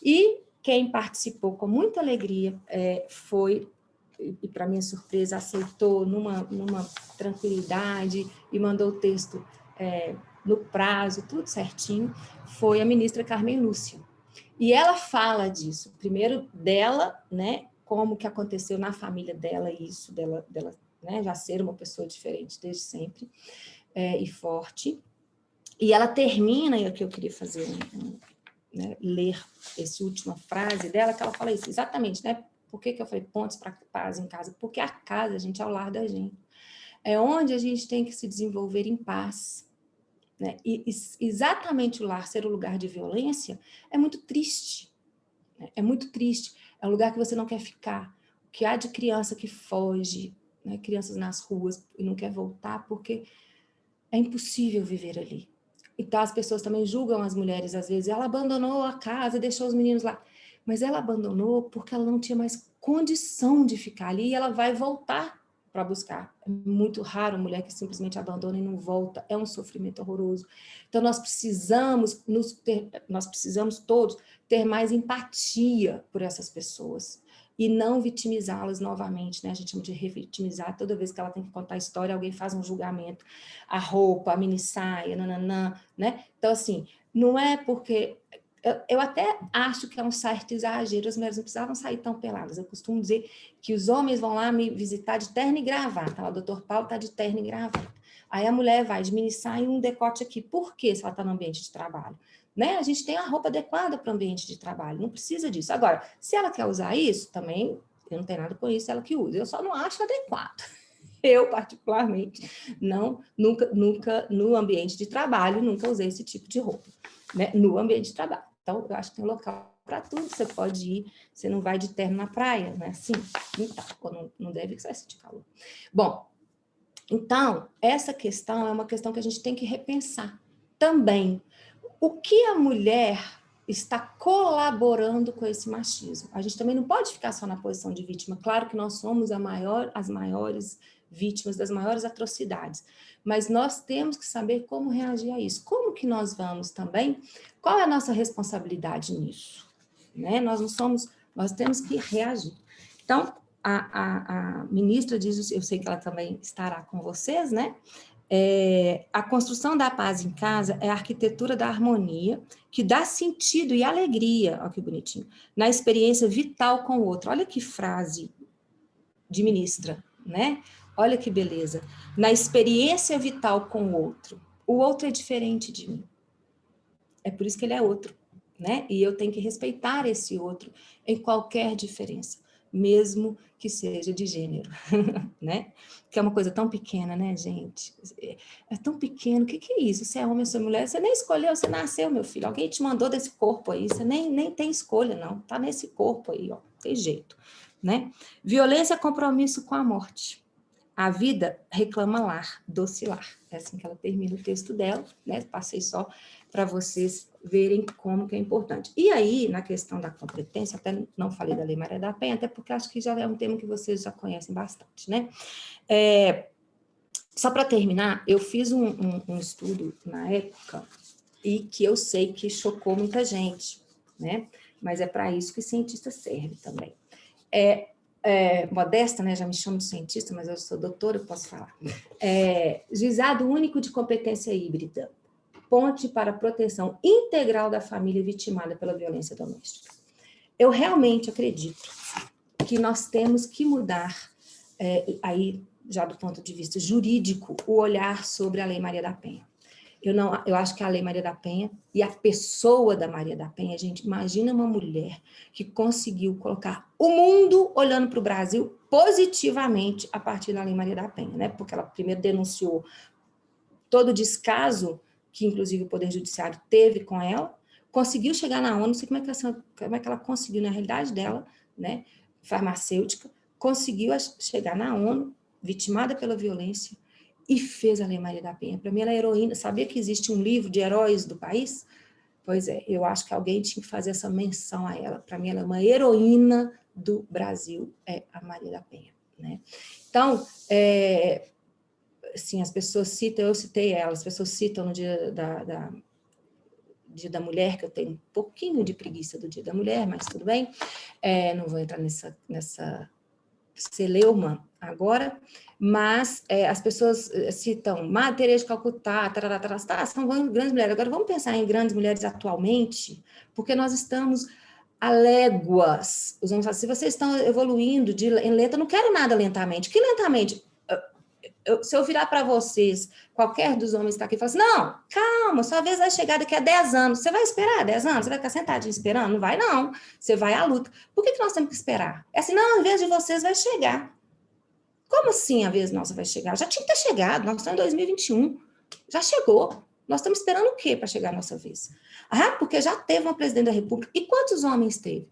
E quem participou com muita alegria foi, e para minha surpresa, aceitou numa tranquilidade e mandou o texto no prazo, tudo certinho, foi a ministra Carmen Lúcia. E ela fala disso, primeiro dela, né, como que aconteceu na família dela, isso, dela né, já ser uma pessoa diferente desde sempre, e forte. E ela termina, e aqui eu queria fazer né, ler essa última frase dela, que ela fala isso, exatamente, né? Por que eu falei pontos para paz em casa? Porque a casa, gente, é o lar da gente. É onde a gente tem que se desenvolver em paz. Né? E exatamente o lar ser o lugar de violência é muito triste. Né? É muito triste. É um lugar que você não quer ficar. O que há de criança que foge, né? Crianças nas ruas e não quer voltar porque é impossível viver ali. Então, as pessoas também julgam as mulheres, às vezes, ela abandonou a casa, deixou os meninos lá. Mas ela abandonou porque ela não tinha mais condição de ficar ali e ela vai voltar para buscar. É muito raro a mulher que simplesmente abandona e não volta. É um sofrimento horroroso. Então, nós precisamos todos ter mais empatia por essas pessoas e não vitimizá-las novamente, né? A gente chama de revitimizar. Toda vez que ela tem que contar a história, alguém faz um julgamento. A roupa, a minissaia, nananã, né? Então, assim, não é porque... Eu até acho que é um certo exagero, as mulheres não precisavam sair tão peladas. Eu costumo dizer que os homens vão lá me visitar de terno e gravata. O doutor Paulo está de terno e gravata. Aí a mulher vai de minissaia e um decote aqui. Por quê, se ela está no ambiente de trabalho? Né? A gente tem a roupa adequada para o ambiente de trabalho, não precisa disso. Agora, se ela quer usar isso, também, eu não tenho nada com isso, ela que usa. Eu só não acho adequado. Eu, particularmente, nunca no ambiente de trabalho, nunca usei esse tipo de roupa, né? No ambiente de trabalho. Então, eu acho que tem um local para tudo, você pode ir, você não vai de terno na praia, né? Assim, então, não deve que você vai sentir calor. Bom, então, essa questão é uma questão que a gente tem que repensar também. O que a mulher está colaborando com esse machismo? A gente também não pode ficar só na posição de vítima. Claro que nós somos as maiores vítimas das maiores atrocidades, mas nós temos que saber como reagir a isso. Como que nós vamos também? Qual é a nossa responsabilidade nisso? Né? Nós temos que reagir. Então, a ministra diz, eu sei que ela também estará com vocês, né? A construção da paz em casa é a arquitetura da harmonia que dá sentido e alegria, olha que bonitinho, na experiência vital com o outro. Olha que frase de ministra, né? Olha que beleza. Na experiência vital com o outro é diferente de mim. É por isso que ele é outro, né? E eu tenho que respeitar esse outro em qualquer diferença, mesmo que seja de gênero, né? Que é uma coisa tão pequena, né, gente? É tão pequeno, o que é isso? Você é homem ou você é mulher? Você nem escolheu, você nasceu, meu filho. Alguém te mandou desse corpo aí, você nem tem escolha, não. Tá nesse corpo aí, ó, tem jeito, né? Violência é compromisso com a morte. A vida reclama lar, doce lar. É assim que ela termina o texto dela, né? Passei só para vocês verem como que é importante. E aí, na questão da competência, até não falei da Lei Maria da Penha, até porque acho que já é um tema que vocês já conhecem bastante, né? Só para terminar, eu fiz um estudo na época e que eu sei que chocou muita gente, né? Mas é para isso que cientista serve também. Modesta, né? Já me chamo de cientista, mas eu sou doutora, eu posso falar. Juizado único de competência híbrida, ponte para a proteção integral da família vitimada pela violência doméstica. Eu realmente acredito que nós temos que mudar, aí já do ponto de vista jurídico, o olhar sobre a Lei Maria da Penha. Eu acho que a Lei Maria da Penha e a pessoa da Maria da Penha, gente, imagina uma mulher que conseguiu colocar o mundo olhando para o Brasil positivamente a partir da Lei Maria da Penha, né? Porque ela primeiro denunciou todo o descaso que, inclusive, o Poder Judiciário teve com ela, conseguiu chegar na ONU, não sei como é que ela conseguiu, na realidade dela, né, farmacêutica, conseguiu chegar na ONU, vitimada pela violência, e fez a Lei Maria da Penha. Para mim, ela é heroína. Sabia que existe um livro de heróis do país? Pois é, eu acho que alguém tinha que fazer essa menção a ela. Para mim, ela é uma heroína do Brasil, é a Maria da Penha, né? Então, assim, as pessoas citam, eu citei ela, as pessoas citam no Dia da Mulher, que eu tenho um pouquinho de preguiça do Dia da Mulher, mas tudo bem, não vou entrar nessa celeuma agora, mas as pessoas citam Madre Teresa de Calcutá, são grandes mulheres. Agora vamos pensar em grandes mulheres atualmente, porque nós estamos a léguas. Os homens falam, se vocês estão evoluindo em lenta, eu não quero nada lentamente. Que lentamente? Se eu virar para vocês, qualquer dos homens que está aqui, e falar assim, não, calma, sua vez vai chegar daqui a 10 anos. Você vai esperar 10 anos? Você vai ficar sentadinho esperando? Não vai, não. Você vai à luta. Por que nós temos que esperar? É assim, não, a vez de vocês vai chegar. Como assim a vez nossa vai chegar? Já tinha que ter chegado, nós estamos em 2021. Já chegou. Nós estamos esperando o quê para chegar a nossa vez? Porque já teve uma presidente da República. E quantos homens teve?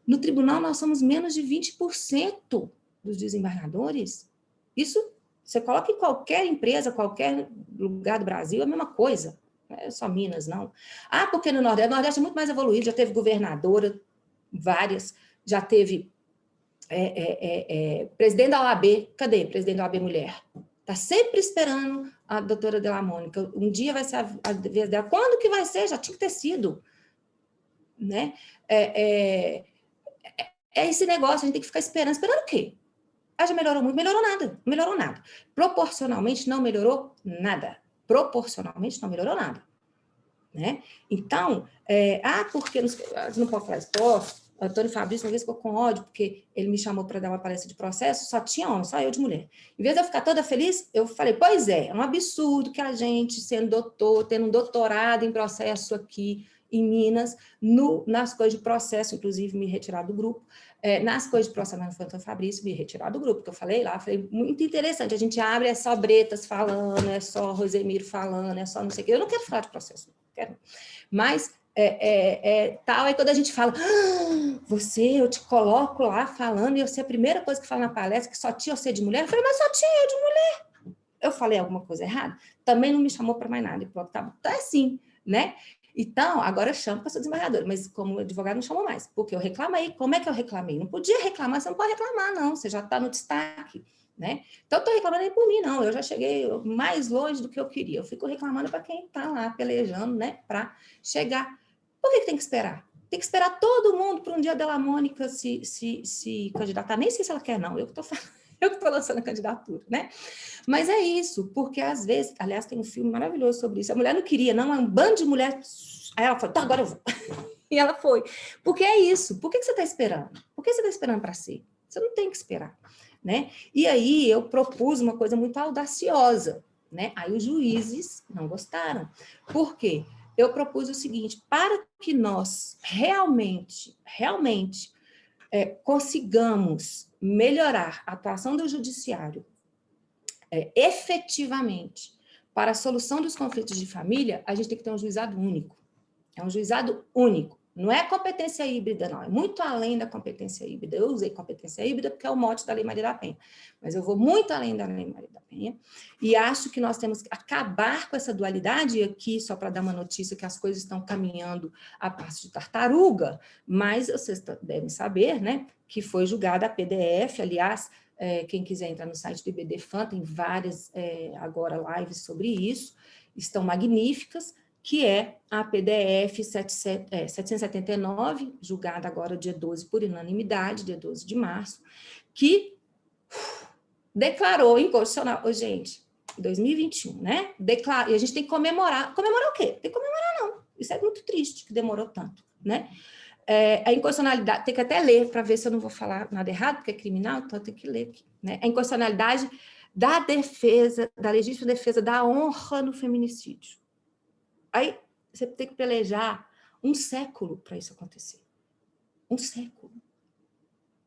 No tribunal, nós somos menos de 20% dos desembargadores. Isso... Você coloca em qualquer empresa, qualquer lugar do Brasil, é a mesma coisa. Não é só Minas, não. Porque no Nordeste é muito mais evoluído, já teve governadora, várias, já teve presidente da OAB, cadê presidente da OAB mulher? Está sempre esperando a doutora Dela Mônica. Um dia vai ser a vez dela. Quando que vai ser? Já tinha que ter sido. Né? Esse negócio, a gente tem que ficar esperando. Esperando o quê? Já melhorou muito? Melhorou nada. Não melhorou nada. Proporcionalmente, não melhorou nada. Proporcionalmente, não melhorou nada. Né? Então, porque não pode falar isso? Posso. O Antônio Fabrício uma vez ficou com ódio, porque ele me chamou para dar uma palestra de processo, só tinha homem, só eu de mulher. Em vez de eu ficar toda feliz, eu falei, pois é um absurdo que a gente, sendo doutor, tendo um doutorado em processo aqui em Minas, nas coisas de processo, inclusive me retirar do grupo, nas coisas de processo, mas não foi o Antônio Fabrício, me retirar do grupo, que eu falei lá, falei, muito interessante, a gente abre, é só Bretas falando, é só Rosemiro falando, é só não sei o quê, eu não quero falar de processo, não quero. Mas tal, aí quando a gente fala, eu te coloco lá falando, e eu sei a primeira coisa que fala na palestra, que só tinha você de mulher, eu falei, mas só tinha eu de mulher. Eu falei alguma coisa errada? Também não me chamou para mais nada. E pronto, tá assim, né? Então, agora eu chamo para ser desembargadora, mas como advogado não chamou mais, porque eu reclamei. Como é que eu reclamei? Não podia reclamar, você não pode reclamar, não, você já está no destaque, né? Então, eu estou reclamando aí por mim, não, eu já cheguei mais longe do que eu queria, eu fico reclamando para quem está lá pelejando, né, para chegar. Por que tem que esperar? Tem que esperar todo mundo para um dia Dela Mônica se candidatar. Nem sei se ela quer, não. Eu que estou lançando a candidatura, né? Mas é isso, porque às vezes... Aliás, tem um filme maravilhoso sobre isso. A mulher não queria, não. É um bando de mulher... Aí ela falou, então agora eu vou. E ela foi. Porque é isso. Por que você está esperando? Por que você está esperando para ser? Você não tem que esperar, né? E aí eu propus uma coisa muito audaciosa, né? Aí os juízes não gostaram. Por quê? Eu propus o seguinte, para que nós realmente consigamos melhorar a atuação do judiciário efetivamente para a solução dos conflitos de família, a gente tem que ter um juizado único. É um juizado único. Não é competência híbrida, não. É muito além da competência híbrida. Eu usei competência híbrida porque é o mote da Lei Maria da Penha. Mas eu vou muito além da Lei Maria da Penha e acho que nós temos que acabar com essa dualidade. E aqui, só para dar uma notícia, que as coisas estão caminhando a passo de tartaruga, mas vocês devem saber, né, que foi julgada a PDF, aliás, quem quiser entrar no site do IBDFAN, tem várias agora lives sobre isso, estão magníficas, que é a PDF 779, julgada agora dia 12 por unanimidade, dia 12 de março, que declarou inconstitucional, gente, 2021, né? E a gente tem que comemorar. Comemorar o quê? Tem que comemorar, não. Isso é muito triste que demorou tanto, né? A inconstitucionalidade, tem que até ler para ver se eu não vou falar nada errado, porque é criminal, então eu tenho que ler aqui, né? A inconstitucionalidade da defesa, da legítima defesa da honra no feminicídio. Aí você tem que pelejar um século para isso acontecer. Um século.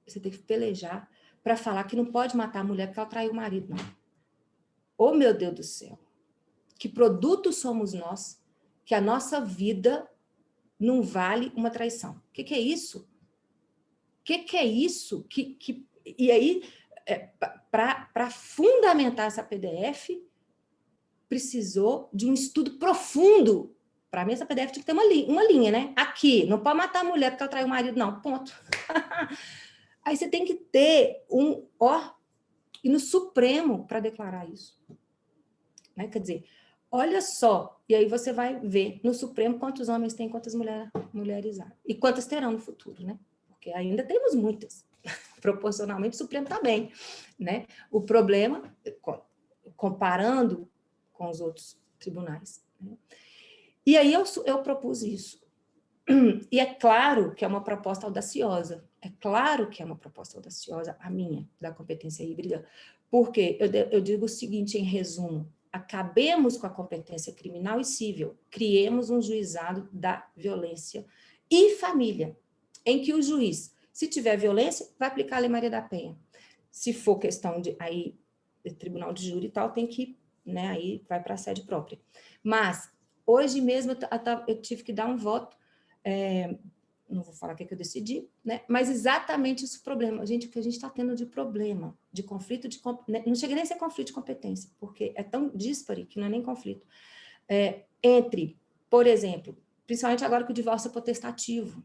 Você tem que pelejar para falar que não pode matar a mulher porque ela traiu o marido, não. Oh, meu Deus do céu. Que produto somos nós que a nossa vida não vale uma traição? O que é isso? O que é isso? E aí, para fundamentar essa PDF, precisou de um estudo profundo. Para mim, essa PDF tinha que ter uma linha, né? Aqui, não pode matar a mulher porque ela traiu o marido, não, ponto. Aí você tem que ter e no Supremo para declarar isso. Né? Quer dizer, olha só, e aí você vai ver no Supremo quantos homens tem, quantas mulheres há. E quantas terão no futuro, né? Porque ainda temos muitas. Proporcionalmente, o Supremo está bem, né? O problema, comparando com os outros tribunais. Né? E aí eu propus isso. E é claro que é uma proposta audaciosa. É claro que é uma proposta audaciosa, a minha, da competência híbrida, porque eu digo o seguinte, em resumo, acabemos com a competência criminal e civil, criemos um juizado da violência e família, em que o juiz, se tiver violência, vai aplicar a Lei Maria da Penha. Se for questão de tribunal de júri e tal, tem que, né, aí vai para a sede própria. Mas, hoje mesmo, eu tive que dar um voto, não vou falar o que eu decidi, né, mas exatamente esse problema, gente, o que a gente está tendo de problema, de conflito, não chega nem a ser conflito de competência, porque é tão díspare que não é nem conflito, entre, por exemplo, principalmente agora que o divórcio é potestativo,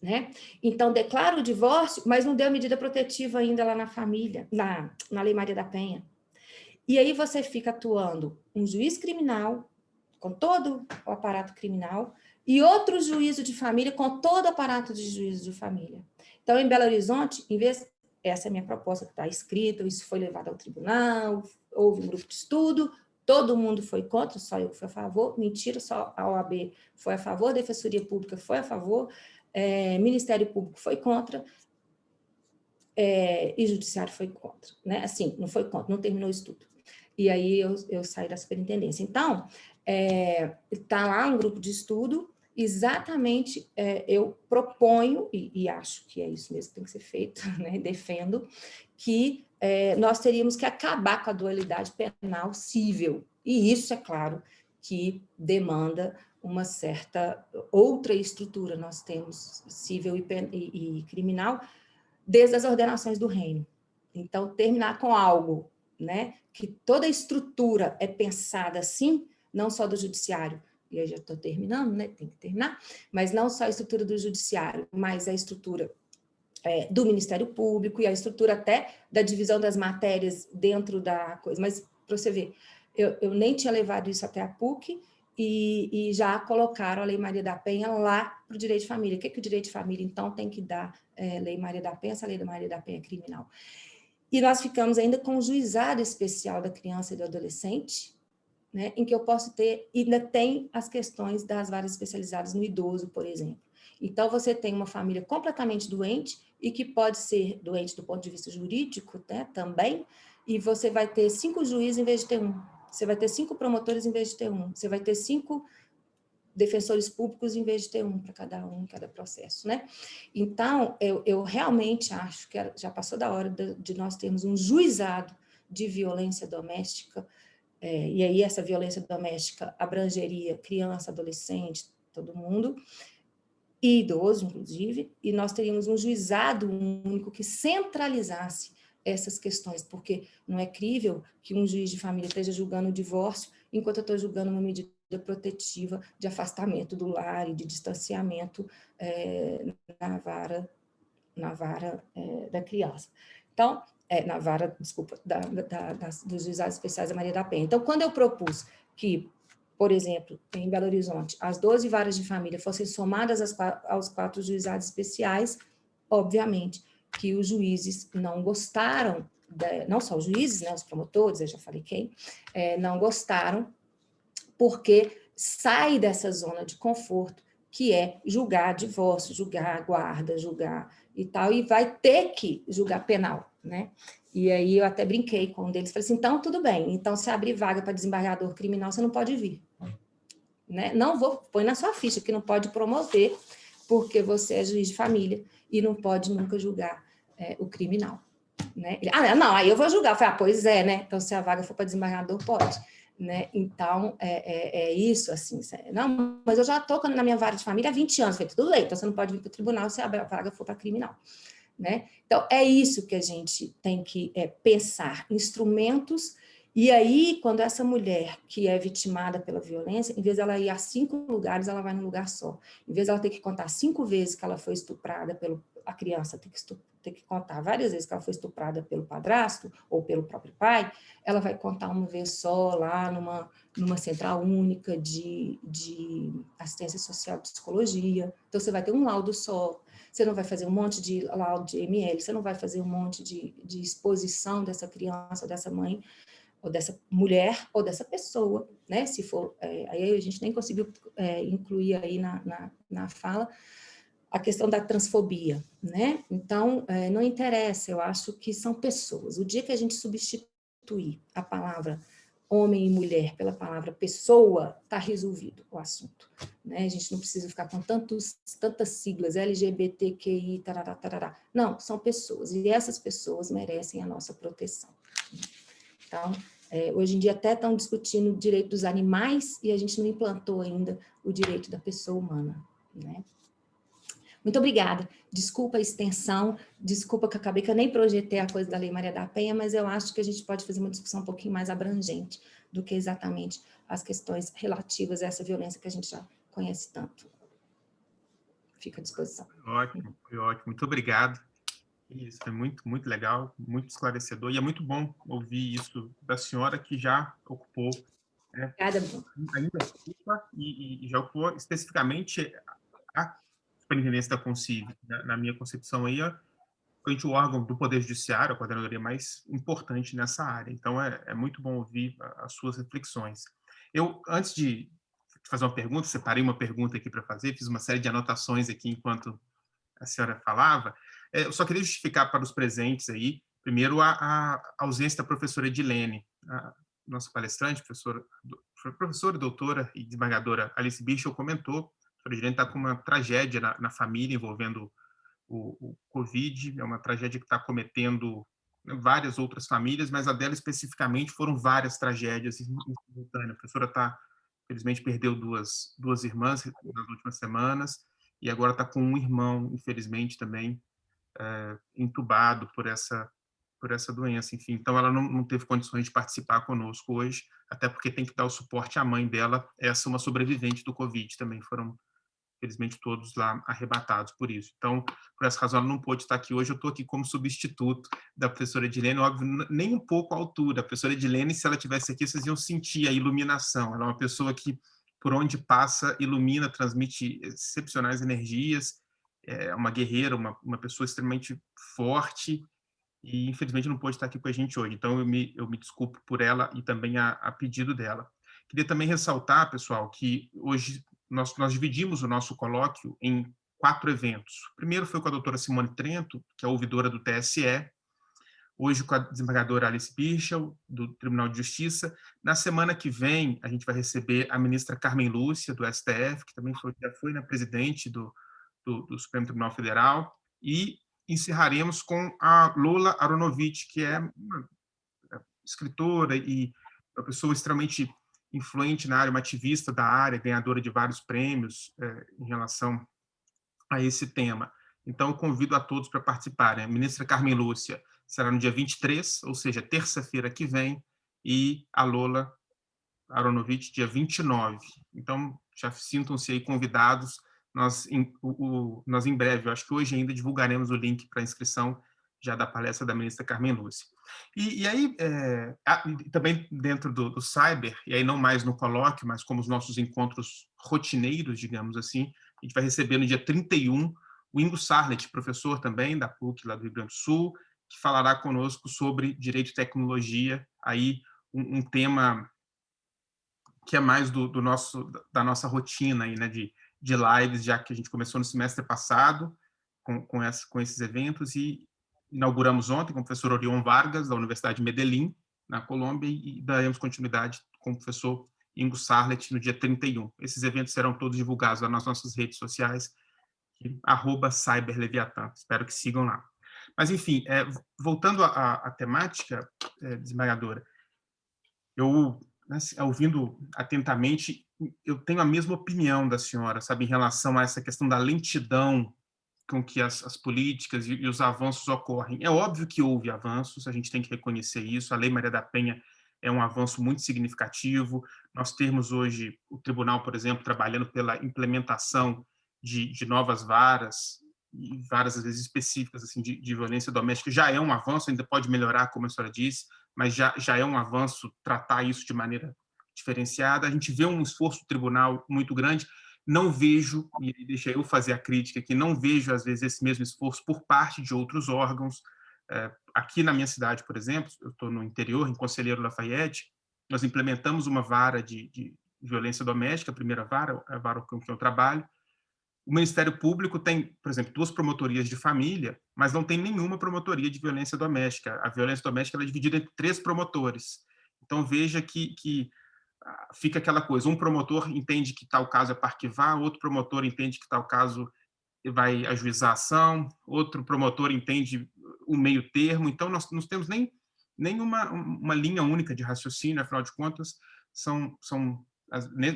né? Então, declara o divórcio, mas não deu medida protetiva ainda lá na família, na Lei Maria da Penha. E aí você fica atuando um juiz criminal, com todo o aparato criminal, e outro juízo de família com todo o aparato de juízo de família. Então, em Belo Horizonte, em vez... Essa é a minha proposta que está escrita, isso foi levado ao tribunal, houve um grupo de estudo, todo mundo foi contra, só eu fui a favor. Mentira, só a OAB foi a favor, a Defensoria Pública foi a favor, Ministério Público foi contra, e Judiciário foi contra. Né? Assim, não foi contra, não terminou o estudo. E aí eu saí da superintendência. Então, está lá um grupo de estudo, exatamente, eu proponho, e acho que é isso mesmo que tem que ser feito, né? Defendo, que nós teríamos que acabar com a dualidade penal cível. E isso, é claro, que demanda uma certa outra estrutura. Nós temos cível e criminal desde as ordenações do reino. Então, terminar com algo, né, que toda a estrutura é pensada assim, não só do judiciário, e aí já estou terminando, né, tem que terminar, mas não só a estrutura do judiciário, mas a estrutura do Ministério Público e a estrutura até da divisão das matérias dentro da coisa. Mas, para você ver, eu nem tinha levado isso até a PUC e já colocaram a Lei Maria da Penha lá para o direito de família. O que o direito de família, então, tem que dar Lei Maria da Penha? Essa Lei da Maria da Penha é criminal. E nós ficamos ainda com o juizado especial da criança e do adolescente, né, em que eu posso ter, ainda tem as questões das varas especializadas no idoso, por exemplo. Então, você tem uma família completamente doente e que pode ser doente do ponto de vista jurídico, né, também, e você vai ter 5 juízes em vez de ter 1. Você vai ter 5 promotores em vez de ter 1. Você vai ter 5 defensores públicos em vez de ter 1 para cada um, em cada processo, né? Então, eu realmente acho que já passou da hora de nós termos um juizado de violência doméstica, e aí essa violência doméstica abrangeria criança, adolescente, todo mundo, e idoso, inclusive, e nós teríamos um juizado único que centralizasse essas questões, porque não é crível que um juiz de família esteja julgando o divórcio enquanto eu estou julgando uma medida protetiva de afastamento do lar e de distanciamento na vara da criança. Então, na vara, desculpa, dos juizados especiais da Maria da Penha. Então, quando eu propus que, por exemplo, em Belo Horizonte, as 12 varas de família fossem somadas aos 4 juizados especiais, obviamente que os juízes não gostaram, não só os juízes, né, os promotores, eu já falei quem, não gostaram, porque sai dessa zona de conforto, que é julgar divórcio, julgar guarda, julgar e tal, e vai ter que julgar penal, né? E aí eu até brinquei com um deles, falei assim, então tudo bem, então se abrir vaga para desembargador criminal, você não pode vir. Né? Não põe na sua ficha que não pode promover, porque você é juiz de família e não pode nunca julgar o criminal. Né? Não, aí eu vou julgar. Eu falei, pois é, né? Então, se a vaga for para desembargador, pode. Né? Então, é isso, assim. Não, mas eu já estou na minha vara de família há 20 anos. Eu falei, tudo bem, então você não pode vir para o tribunal se a vaga for para criminal. Né? Então, é isso que a gente tem que pensar, instrumentos. E aí, quando essa mulher que é vitimada pela violência, em vez de ela ir a 5 lugares, ela vai num lugar só. Em vez de ela ter que contar 5 vezes que ela foi estuprada a criança tem que contar várias vezes que ela foi estuprada pelo padrasto ou pelo próprio pai, ela vai contar uma vez só lá numa central única de assistência social de psicologia. Então, você vai ter um laudo só. Você não vai fazer um monte de laudo de ML, você não vai fazer um monte de exposição dessa criança, dessa mãe, ou dessa mulher, ou dessa pessoa, né? Se for, aí a gente nem conseguiu incluir aí na fala a questão da transfobia, né? Então, não interessa, eu acho que são pessoas. O dia que a gente substituir a palavra homem e mulher pela palavra pessoa, está resolvido o assunto. Né? A gente não precisa ficar com tantas siglas, LGBTQI, tarará, tarará. Não, são pessoas, e essas pessoas merecem a nossa proteção. Então, hoje em dia até estão discutindo o direito dos animais e a gente não implantou ainda o direito da pessoa humana. Né? Muito obrigada. Desculpa a extensão, desculpa que eu nem projetei a coisa da Lei Maria da Penha, mas eu acho que a gente pode fazer uma discussão um pouquinho mais abrangente do que exatamente as questões relativas a essa violência que a gente já conhece tanto. fico à disposição. Foi ótimo. Muito obrigado. Isso foi muito, muito legal, muito esclarecedor. E é muito bom ouvir isso da senhora que já ocupou, né, Obrigada, Bruno. ainda ocupa e já ocupou especificamente a Superintendência da Consiv. Na minha concepção, aí, foi o órgão do Poder Judiciário, a coordenadoria mais importante nessa área. Então, é muito bom ouvir as suas reflexões. Eu, antes de fazer uma pergunta, separei uma pergunta aqui para fazer, fiz uma série de anotações aqui enquanto a senhora falava. Eu só queria justificar para os presentes aí, primeiro, a ausência da professora Edilene, a nossa palestrante, professora, doutora e desembargadora Alice Bichel comentou, a professora Edilene está com uma tragédia na família envolvendo o Covid, é uma tragédia que está cometendo várias outras famílias, mas a dela especificamente foram várias tragédias em simultâneo. A professora infelizmente, perdeu duas irmãs nas últimas semanas e agora está com um irmão, infelizmente, também entubado por essa doença. Enfim, então ela não teve condições de participar conosco hoje, até porque tem que dar o suporte à mãe dela, uma sobrevivente do Covid também, foram infelizmente todos lá arrebatados por isso. Então, por essa razão, ela não pôde estar aqui hoje, eu estou aqui como substituto da professora Edilene, óbvio, nem um pouco à altura. A professora Edilene, se ela estivesse aqui, vocês iam sentir a iluminação. Ela é uma pessoa que, por onde passa, ilumina, transmite excepcionais energias, é uma guerreira, uma pessoa extremamente forte, e infelizmente não pôde estar aqui com a gente hoje. Então, eu me desculpo por ela e também a pedido dela. Queria também ressaltar, pessoal, que hoje nós dividimos o nosso colóquio em 4 eventos. O primeiro foi com a doutora Simone Trento, que é ouvidora do TSE, hoje com a desembargadora Alice Bichel, do Tribunal de Justiça. Na semana que vem, a gente vai receber a ministra Carmen Lúcia, do STF, que também já foi presidente do Supremo Tribunal Federal, e encerraremos com a Lola Aronovitch, que é uma escritora e uma pessoa extremamente influente na área, uma ativista da área, ganhadora de vários prêmios em relação a esse tema. Então, convido a todos para participarem. A ministra Carmen Lúcia será no dia 23, ou seja, terça-feira que vem, e a Lola Aronovitch, dia 29. Então, já sintam-se aí convidados. Nós, em breve, eu acho que hoje ainda divulgaremos o link para a inscrição já da palestra da ministra Carmen Lúcia. E aí, também dentro do Cyber, e aí não mais no colóquio, mas como os nossos encontros rotineiros, digamos assim, a gente vai receber no dia 31 o Ingo Sarlet, professor também da PUC, lá do Rio Grande do Sul, que falará conosco sobre direito e tecnologia, aí um tema que é mais da nossa rotina aí, né, de lives, já que a gente começou no semestre passado com esses eventos e inauguramos ontem com o professor Orion Vargas, da Universidade de Medellín, na Colômbia, e daremos continuidade com o professor Ingo Sarlet no dia 31. Esses eventos serão todos divulgados nas nossas redes sociais, @cyberleviatan. Espero que sigam lá. Mas, enfim, voltando à temática, desembargadora, eu, ouvindo atentamente, eu tenho a mesma opinião da senhora, sabe, em relação a essa questão da lentidão com que as políticas e os avanços ocorrem. É óbvio que houve avanços, a gente tem que reconhecer isso. A Lei Maria da Penha é um avanço muito significativo. Nós temos hoje o tribunal, por exemplo, trabalhando pela implementação de novas varas, e varas, às vezes, específicas assim, de violência doméstica. Já é um avanço, ainda pode melhorar, como a senhora disse, mas já é um avanço tratar isso de maneira diferenciada. A gente vê um esforço do tribunal muito grande. Não vejo, e deixa eu fazer a crítica aqui, não vejo, às vezes, esse mesmo esforço por parte de outros órgãos. Aqui na minha cidade, por exemplo, eu estou no interior, em Conselheiro Lafayette, nós implementamos uma vara de violência doméstica, a primeira vara, a vara com que eu trabalho. O Ministério Público tem, por exemplo, 2 promotorias de família, mas não tem nenhuma promotoria de violência doméstica. A violência doméstica ela é dividida entre 3 promotores. Então, veja que fica aquela coisa, um promotor entende que tal caso é para arquivar, outro promotor entende que tal caso vai ajuizar a ação, outro promotor entende o meio termo. Então, nós não temos nem uma linha única de raciocínio, afinal de contas, são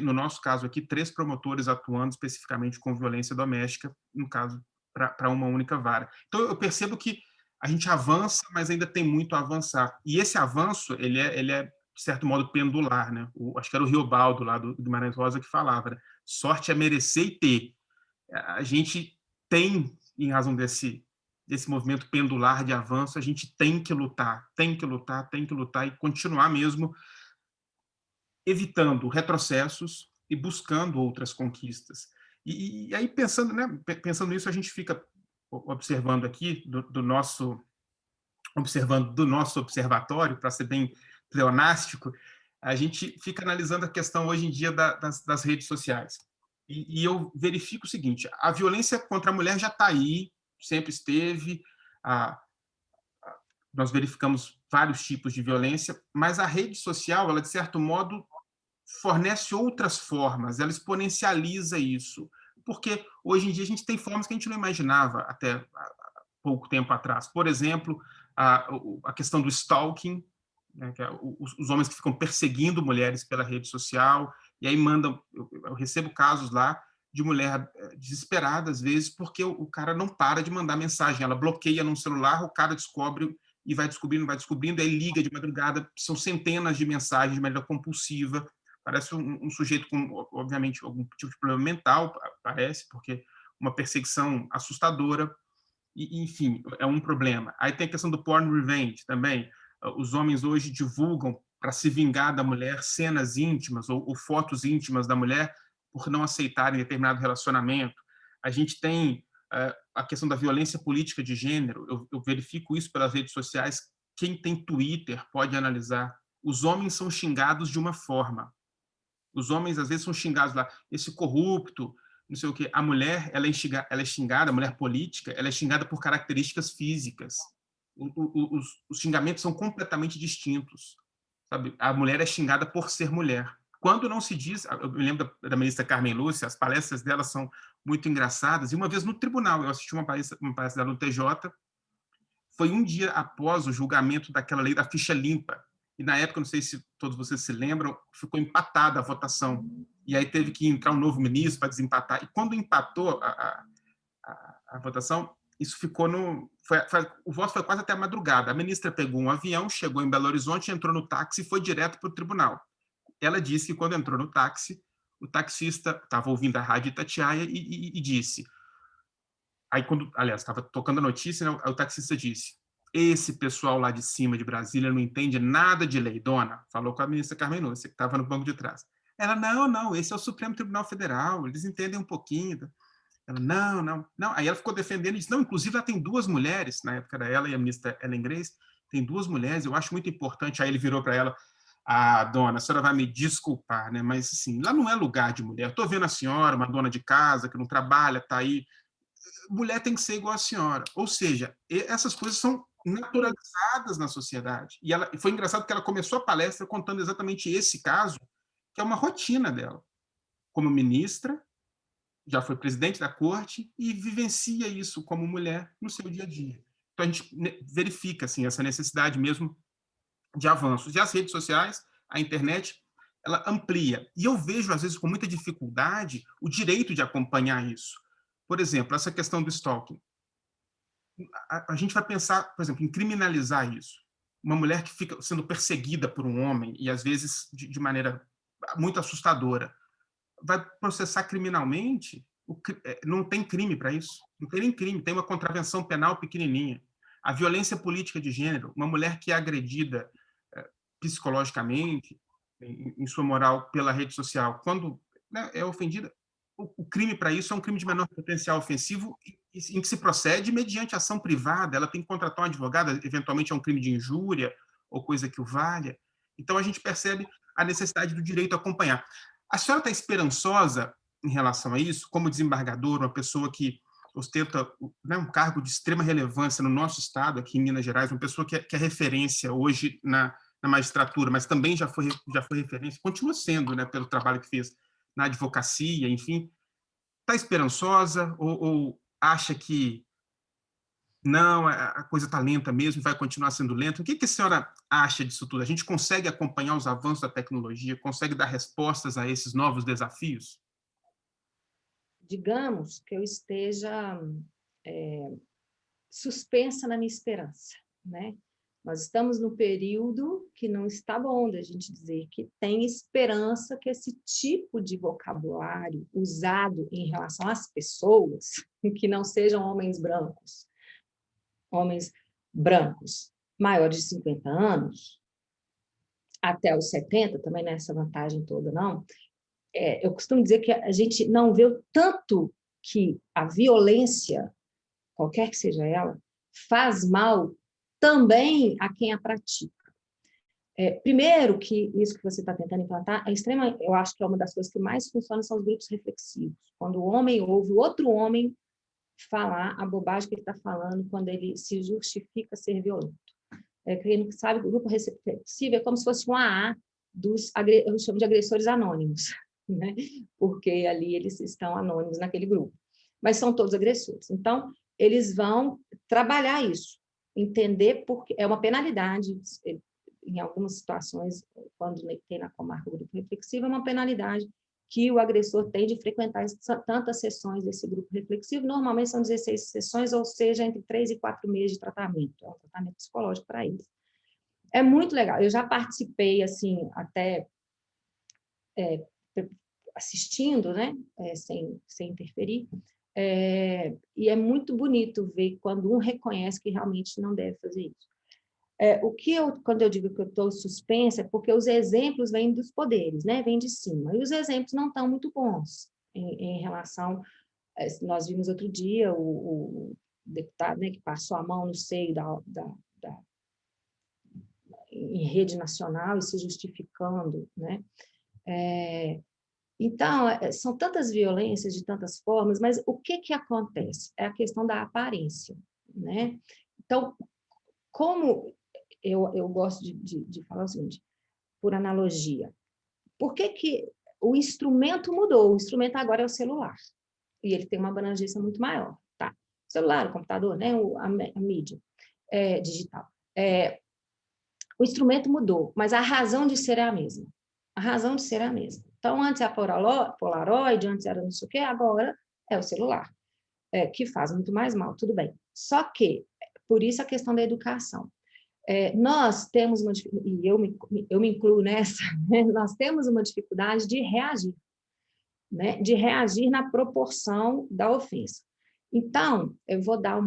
no nosso caso aqui, 3 promotores atuando especificamente com violência doméstica, no caso, para uma única vara. Então, eu percebo que a gente avança, mas ainda tem muito a avançar. E esse avanço, ele é de certo modo, pendular, né? Acho que era o Riobaldo, lá do Guimarães Rosa, que falava, né? Sorte é merecer e ter. A gente tem, em razão desse movimento pendular de avanço, a gente tem que lutar e continuar mesmo evitando retrocessos e buscando outras conquistas. E aí, pensando nisso, a gente fica observando aqui observando do nosso observatório, para ser bem pleonástico, a gente fica analisando a questão hoje em dia das redes sociais. E eu verifico o seguinte: a violência contra a mulher já está aí, sempre esteve, nós verificamos vários tipos de violência, mas a rede social, ela, de certo modo, fornece outras formas, ela exponencializa isso, porque hoje em dia a gente tem formas que a gente não imaginava até pouco tempo atrás. Por exemplo, a questão do stalking, né, que é os homens que ficam perseguindo mulheres pela rede social, e aí mandam, eu recebo casos lá de mulher desesperada, às vezes, porque o cara não para de mandar mensagem, ela bloqueia num celular, o cara descobre e vai descobrindo, aí liga de madrugada, são centenas de mensagens de maneira compulsiva, parece um sujeito com, obviamente, algum tipo de problema mental, parece, porque uma perseguição assustadora, e, enfim, é um problema. Aí tem a questão do porn revenge também. Os homens hoje divulgam, para se vingar da mulher, cenas íntimas ou fotos íntimas da mulher por não aceitarem determinado relacionamento. A gente tem a questão da violência política de gênero. Eu verifico isso pelas redes sociais. Quem tem Twitter pode analisar. Os homens são xingados de uma forma. Os homens, às vezes, são xingados lá, esse corrupto, não sei o quê. A mulher, ela é xingada, a mulher política, ela é xingada por características físicas. Os xingamentos são completamente distintos. Sabe? A mulher é xingada por ser mulher. Quando não se diz, eu me lembro da ministra Carmen Lúcia, as palestras dela são muito engraçadas, e uma vez no tribunal, eu assisti uma palestra dela no TJ, foi um dia após o julgamento daquela lei da ficha limpa, e na época, não sei se todos vocês se lembram, ficou empatada a votação, e aí teve que entrar um novo ministro para desempatar, e quando empatou a votação, isso ficou o voto foi quase até a madrugada. A ministra pegou um avião, chegou em Belo Horizonte, entrou no táxi e foi direto para o tribunal. Ela disse que quando entrou no táxi, o taxista estava ouvindo a rádio Itatiaia e disse... Aí, aliás, estava tocando a notícia, né, o taxista disse: esse pessoal lá de cima de Brasília não entende nada de lei, dona. Falou com a ministra Carmen Lúcia, que estava no banco de trás. Ela: não, esse é o Supremo Tribunal Federal, eles entendem um pouquinho. Ela: não. Aí ela ficou defendendo e disse: não, inclusive ela tem duas mulheres, na época era ela e a ministra Ellen Grace, tem duas mulheres, eu acho muito importante. Aí ele virou para ela: dona, a senhora vai me desculpar, né? Mas, assim, lá não é lugar de mulher. Estou vendo a senhora, uma dona de casa, que não trabalha, está aí. Mulher tem que ser igual a senhora. Ou seja, essas coisas são naturalizadas na sociedade. E foi engraçado que ela começou a palestra contando exatamente esse caso, que é uma rotina dela. Como ministra, já foi presidente da corte e vivencia isso como mulher no seu dia a dia. Então, a gente verifica assim, essa necessidade mesmo de avanços. E as redes sociais, a internet, ela amplia. E eu vejo, às vezes, com muita dificuldade, o direito de acompanhar isso. Por exemplo, essa questão do stalking. A gente vai pensar, por exemplo, em criminalizar isso. Uma mulher que fica sendo perseguida por um homem, e às vezes de maneira muito assustadora, vai processar criminalmente? Não tem crime para isso. Não tem nem crime, tem uma contravenção penal pequenininha. A violência política de gênero, uma mulher que é agredida psicologicamente, em sua moral pela rede social, quando, né, é ofendida, o crime para isso é um crime de menor potencial ofensivo em que se procede mediante ação privada, ela tem que contratar um advogado, eventualmente é um crime de injúria ou coisa que o valha. Então, a gente percebe a necessidade do direito a acompanhar. A senhora está esperançosa em relação a isso, como desembargador, uma pessoa que ostenta, né, um cargo de extrema relevância no nosso estado, aqui em Minas Gerais, uma pessoa que é referência hoje na magistratura, mas também já foi referência, continua sendo, né, pelo trabalho que fez na advocacia, enfim. Está esperançosa ou acha que não, a coisa está lenta mesmo, vai continuar sendo lenta? O que a senhora acha disso tudo? A gente consegue acompanhar os avanços da tecnologia, consegue dar respostas a esses novos desafios? Digamos que eu esteja suspensa na minha esperança, né? Nós estamos no período que não está bom da gente dizer que tem esperança que esse tipo de vocabulário usado em relação às pessoas, que não sejam homens brancos maiores de 50 anos, até os 70, também não é essa vantagem toda, não. Eu costumo dizer que a gente não vê o tanto que a violência, qualquer que seja ela, faz mal também a quem a pratica. Primeiro, que isso que você está tentando implantar, eu acho que é uma das coisas que mais funciona são os grupos reflexivos. Quando o homem ouve o outro homem falar a bobagem que ele está falando, quando ele se justifica ser violento. Quem não sabe, o grupo reflexivo é como se fosse um AA eu chamo de agressores anônimos, né? Porque ali eles estão anônimos naquele grupo. Mas são todos agressores. Então, eles vão trabalhar isso, entender porque é uma penalidade, em algumas situações, quando tem na comarca o grupo reflexivo, é uma penalidade que o agressor tem de frequentar tantas sessões desse grupo reflexivo. Normalmente são 16 sessões, ou seja, entre 3 e 4 meses de tratamento. É um tratamento psicológico para eles. É muito legal. Eu já participei, assim, até assistindo, né? Sem interferir. E é muito bonito ver quando um reconhece que realmente não deve fazer isso. Quando eu digo que eu estou suspensa, é porque os exemplos vêm dos poderes, né? Vêm de cima. E os exemplos não estão muito bons em relação... Nós vimos outro dia o deputado, né, que passou a mão no seio em rede nacional e se justificando, né? Então, são tantas violências de tantas formas, mas o que acontece? É a questão da aparência, né? Então, como eu gosto de falar o seguinte, por analogia, por que o instrumento mudou? O instrumento agora é o celular, e ele tem uma abrangência muito maior, tá? O celular, o computador, né? A mídia digital. O instrumento mudou, mas a razão de ser é a mesma. A razão de ser é a mesma. Então, antes era Polaroid, antes era não sei o quê, agora é o celular, que faz muito mais mal, tudo bem. Só que, por isso a questão da educação. Nós temos uma dificuldade, e eu me incluo nessa, né? Nós temos uma dificuldade de reagir, né? De reagir na proporção da ofensa. Então, eu vou dar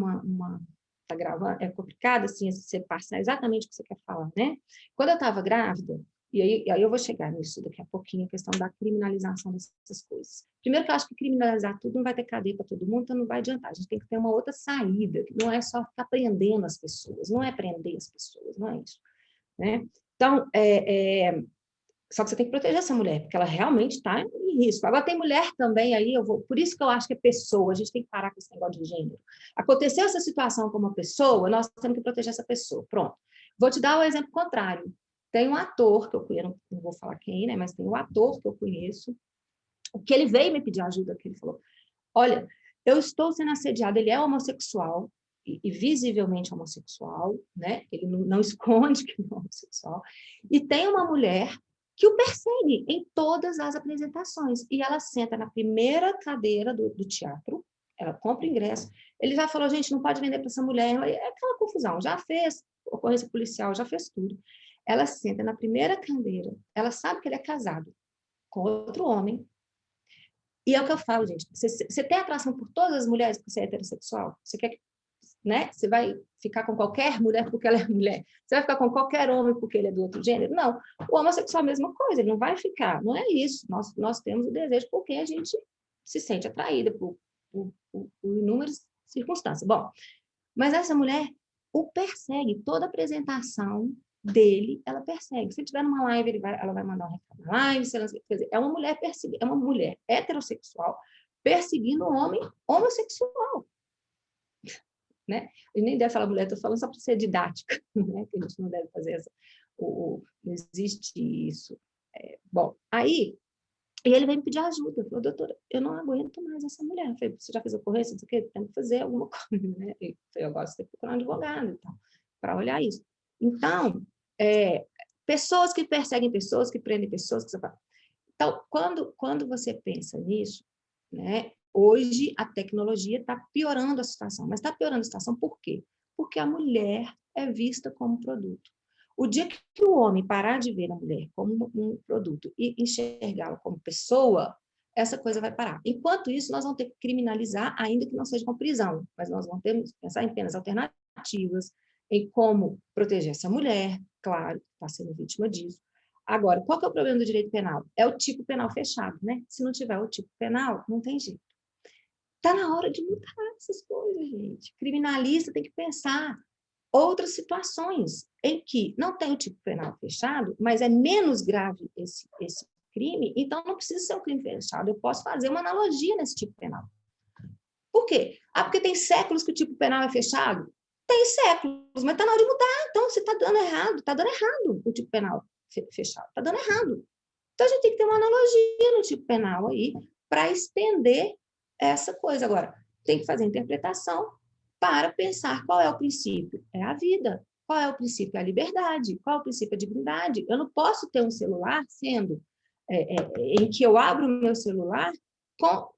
tá gravando, é complicado assim, você passar exatamente o que você quer falar, né? Quando eu estava grávida, e aí eu vou chegar nisso daqui a pouquinho, a questão da criminalização dessas coisas. Primeiro que eu acho que criminalizar tudo não vai ter cadeia para todo mundo, então não vai adiantar. A gente tem que ter uma outra saída, que não é só ficar prendendo as pessoas, não é prender as pessoas, não é isso, né? Então, só que você tem que proteger essa mulher, porque ela realmente está em risco. Agora, tem mulher também aí, por isso que eu acho que é pessoa, a gente tem que parar com esse negócio de gênero. Aconteceu essa situação com uma pessoa, nós temos que proteger essa pessoa. Pronto. Vou te dar o exemplo contrário. Tem um ator que eu conheço, não vou falar quem, né, mas tem um ator que eu conheço, que ele veio me pedir ajuda, que ele falou, olha, eu estou sendo assediado, ele é homossexual, e visivelmente homossexual, né? Ele não esconde que é homossexual, e tem uma mulher que o persegue em todas as apresentações. E ela senta na primeira cadeira do teatro, ela compra o ingresso, ele já falou, gente, não pode vender para essa mulher, é aquela confusão, já fez ocorrência policial, já fez tudo. Ela senta na primeira cadeira, ela sabe que ele é casado com outro homem, e é o que eu falo, gente, você tem atração por todas as mulheres porque você é heterossexual? Você quer que, né? Você vai ficar com qualquer mulher porque ela é mulher? Você vai ficar com qualquer homem porque ele é do outro gênero? Não. O homossexual é a mesma coisa, ele não vai ficar. Não é isso. Nós temos o desejo porque a gente se sente atraída por inúmeras circunstâncias. Bom, mas essa mulher o persegue. Toda apresentação dele, ela persegue. Se tiver numa live, ela vai mandar um recado na live. Quer dizer, é uma mulher heterossexual perseguindo um homem homossexual. Né? E nem deve falar mulher, estou falando só para ser didática, né? Que a gente não deve fazer não existe isso. Bom, aí, e ele veio me pedir ajuda, ele falou, doutora, eu não aguento mais essa mulher. Eu falei, você já fez ocorrência? Não sei o quê, tem que fazer alguma coisa, né? Eu falei, agora você tem que procurar um advogado e tal, para olhar isso. Então, pessoas que perseguem pessoas, que prendem pessoas, então, quando você pensa nisso, né? Hoje, a tecnologia está piorando a situação. Mas está piorando a situação por quê? Porque a mulher é vista como produto. O dia que o homem parar de ver a mulher como um produto e enxergá-la como pessoa, essa coisa vai parar. Enquanto isso, nós vamos ter que criminalizar, ainda que não seja com prisão, mas nós vamos ter que pensar em penas alternativas, em como proteger essa mulher, claro, que está sendo vítima disso. Agora, qual que é o problema do direito penal? É o tipo penal fechado, né? Se não tiver o tipo penal, não tem jeito. Está na hora de mudar essas coisas, gente. Criminalista tem que pensar outras situações em que não tem o tipo penal fechado, mas é menos grave esse crime, então não precisa ser um crime fechado. Eu posso fazer uma analogia nesse tipo penal. Por quê? Porque tem séculos que o tipo penal é fechado? Tem séculos, mas está na hora de mudar. Então, você está dando errado o tipo penal fechado. Está dando errado. Então, a gente tem que ter uma analogia no tipo penal aí para estender essa coisa. Agora, tem que fazer a interpretação para pensar qual é o princípio. É a vida. Qual é o princípio? É a liberdade. Qual é o princípio? A dignidade. Eu não posso ter um celular em que eu abro o meu celular com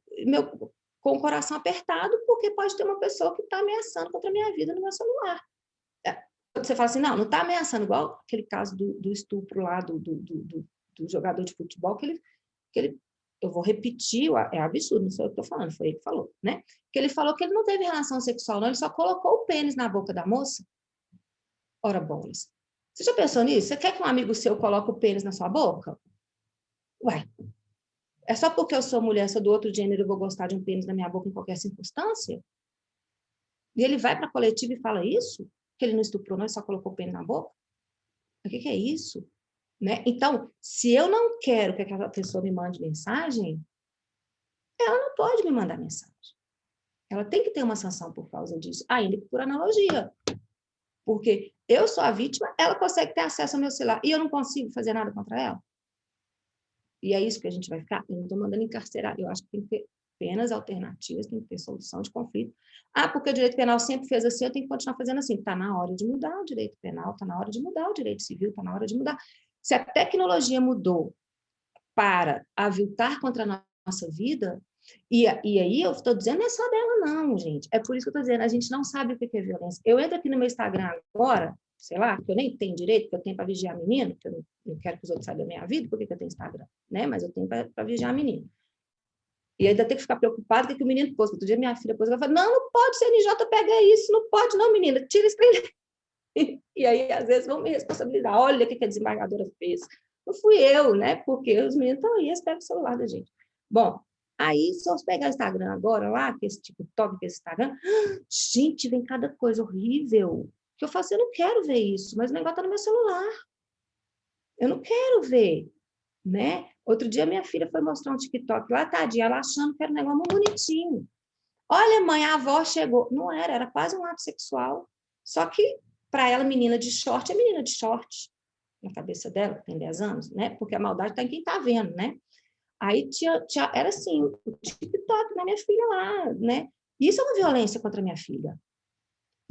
o coração apertado, porque pode ter uma pessoa que está ameaçando contra a minha vida no meu celular. Você fala assim, não está ameaçando, igual aquele caso do estupro lá do jogador de futebol, que ele eu vou repetir, é absurdo, não sei o que eu estou falando, foi ele que falou, né? Que ele falou que ele não teve relação sexual, não, ele só colocou o pênis na boca da moça. Ora, bolas. Você já pensou nisso? Você quer que um amigo seu coloque o pênis na sua boca? Ué, é só porque eu sou mulher, sou do outro gênero, eu vou gostar de um pênis na minha boca em qualquer circunstância? E ele vai para a coletiva e fala isso? Que ele não estuprou, não, ele só colocou o pênis na boca? O que é isso? Né? Então, se eu não quero que aquela pessoa me mande mensagem, ela não pode me mandar mensagem. Ela tem que ter uma sanção por causa disso, ainda que por analogia. Porque eu sou a vítima, ela consegue ter acesso ao meu celular e eu não consigo fazer nada contra ela. E é isso que a gente vai ficar. Eu não estou mandando encarcerar. Eu acho que tem que ter penas alternativas, tem que ter solução de conflito. Porque o direito penal sempre fez assim, eu tenho que continuar fazendo assim. Está na hora de mudar o direito penal, está na hora de mudar o direito civil, está na hora de mudar. Se a tecnologia mudou para aviltar contra a nossa vida, e aí eu estou dizendo, não é só dela não, gente. É por isso que eu estou dizendo, a gente não sabe o que é violência. Eu entro aqui no meu Instagram agora, sei lá, que eu nem tenho direito, que eu tenho para vigiar menino, que eu não quero que os outros saibam da minha vida, por que eu tenho Instagram? Né? Mas eu tenho para vigiar menino. E ainda tem que ficar preocupado que o menino posta. Outro dia minha filha postou, ela falou, não pode, CNJ pegar isso, não pode não, menina, tira isso daí. E aí, às vezes, vão me responsabilizar. Olha o que a desembargadora fez. Não fui eu, né? Porque os meninos estão aí, eles pegam o celular da gente. Bom, aí, se eu pegar o Instagram agora, lá, que esse TikTok, que esse Instagram, gente, vem cada coisa horrível. Que eu faço, eu não quero ver isso, mas o negócio está no meu celular. Eu não quero ver, né? Outro dia, minha filha foi mostrar um TikTok lá, tadinha, ela achando que era um negócio muito bonitinho. Olha, mãe, a avó chegou. Não era quase um ato sexual. Só que, para ela, menina de short é menina de short. Na cabeça dela, que tem 10 anos, né? Porque a maldade está em quem está vendo, né? Aí era assim, o TikTok da minha filha lá, né? Isso é uma violência contra a minha filha.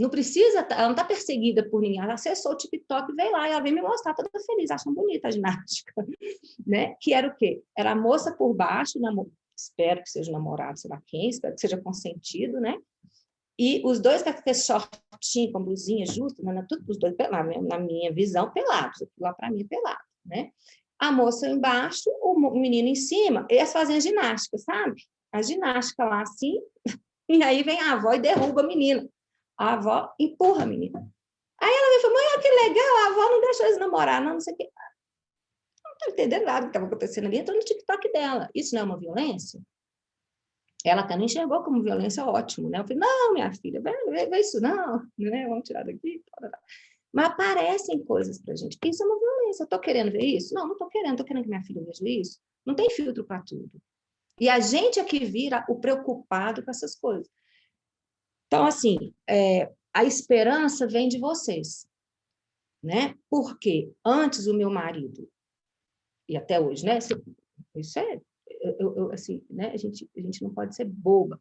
Não precisa, ela não está perseguida por ninguém. Ela acessou o TikTok e veio lá e ela veio me mostrar toda feliz, achando bonita a ginástica, né? Que era o quê? Era a moça por baixo, espero que seja namorado, sei lá quem, espero que seja consentido, né? E os dois com aquele shortinho, com blusinha justa, né? Os dois pelados, na minha visão, pelados. Lá para mim é pelado, né? A moça embaixo, o menino em cima, eles fazem ginástica, sabe? A ginástica lá assim, e aí vem a avó e derruba a menina. A avó empurra a menina. Aí ela me falou, mãe, que legal, a avó não deixou eles namorar, não sei o quê. Não estou entendendo nada do que estava acontecendo ali, entrou no TikTok dela. Isso não é uma violência? Ela até não enxergou como violência, ótimo, né? Eu falei, não, minha filha, vê isso não, né? Vamos tirar daqui. Mas aparecem coisas pra gente. Isso é uma violência. Eu estou querendo ver isso? Não estou querendo. Estou querendo que minha filha veja isso. Não tem filtro para tudo. E a gente é que vira o preocupado com essas coisas. Então, assim, a esperança vem de vocês, né? Porque antes o meu marido, e até hoje, né? Isso é... assim, né? A gente não pode ser boba.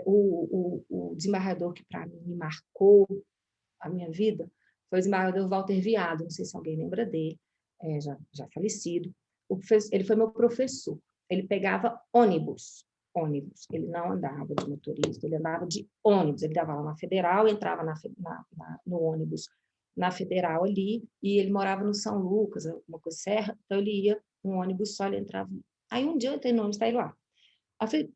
O desembargador que, para mim, me marcou a minha vida foi o desembargador Walter Viado, não sei se alguém lembra dele, já falecido. Ele foi meu professor. Ele pegava ônibus. Ele não andava de motorista, ele andava de ônibus. Ele dava lá na Federal, entrava no ônibus na Federal ali, e ele morava no São Lucas, uma coisa serra, então ele ia um ônibus só, ele entrava. Aí um dia eu entrei no ônibus, tá ele lá. Aí eu falei,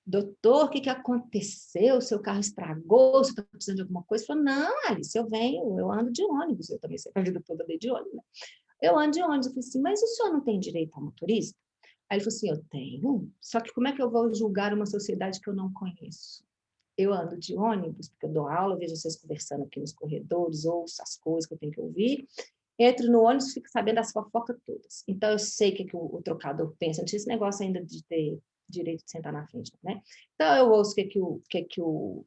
doutor, o que que aconteceu? O seu carro estragou? Você está precisando de alguma coisa? Ele falou, não, Alice, eu ando de ônibus. Eu também sei a vida toda andei de ônibus, né? Eu ando de ônibus. Eu falei assim, mas o senhor não tem direito a motorista? Aí ele falou assim, eu tenho, só que como é que eu vou julgar uma sociedade que eu não conheço? Eu ando de ônibus, porque eu dou aula, vejo vocês conversando aqui nos corredores, ouço as coisas que eu tenho que ouvir, entro no ônibus e fico sabendo das fofocas todas. Então, eu sei o que o trocador pensa, não tinha esse negócio ainda de ter direito de sentar na frente, né? Então, eu ouço o que o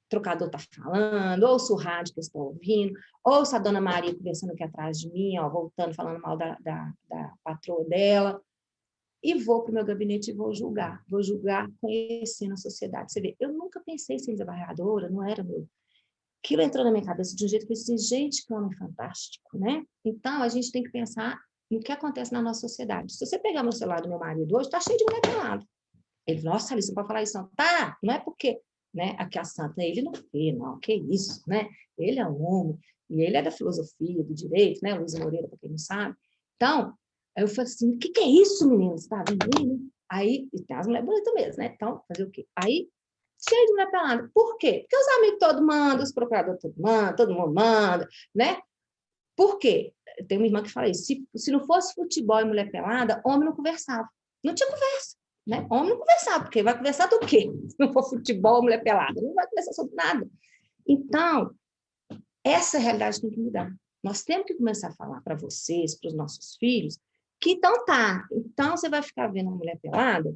trocador está falando, ouço o rádio que eu estou ouvindo, ouço a dona Maria conversando aqui atrás de mim, ó, voltando, falando mal da patroa dela, e vou para o meu gabinete e vou julgar conhecendo a sociedade. Você vê, eu nunca pensei em ser desembargadora, não era meu. Aquilo entrou na minha cabeça de um jeito que eu disse, gente, que homem fantástico, né? Então, a gente tem que pensar no que acontece na nossa sociedade. Se você pegar meu celular do meu marido hoje, está cheio de mulher pelada. Ele, nossa, Alice, não pode falar isso não. Tá, não é porque, né, aqui a santa, ele não fez, não, que isso, né? Ele é um homem, e ele é da filosofia, do direito, né? Luiz Moreira, para quem não sabe. Então, aí eu falei assim, o que é isso, menino? Você tá vendo aí, né? Aí, e tem as mulheres bonitas mesmo, né? Então, fazer o quê? Aí, cheio de mulher pelada. Por quê? Porque os amigos todos mandam, os procuradores todos mandam, todo mundo manda, né? Por quê? Tem uma irmã que fala isso, se não fosse futebol e mulher pelada, homem não conversava. Não tinha conversa, né? Homem não conversava, porque vai conversar do quê? Se não for futebol ou mulher pelada, não vai conversar sobre nada. Então, essa realidade tem que mudar. Nós temos que começar a falar para vocês, para os nossos filhos, que então tá, então você vai ficar vendo uma mulher pelada,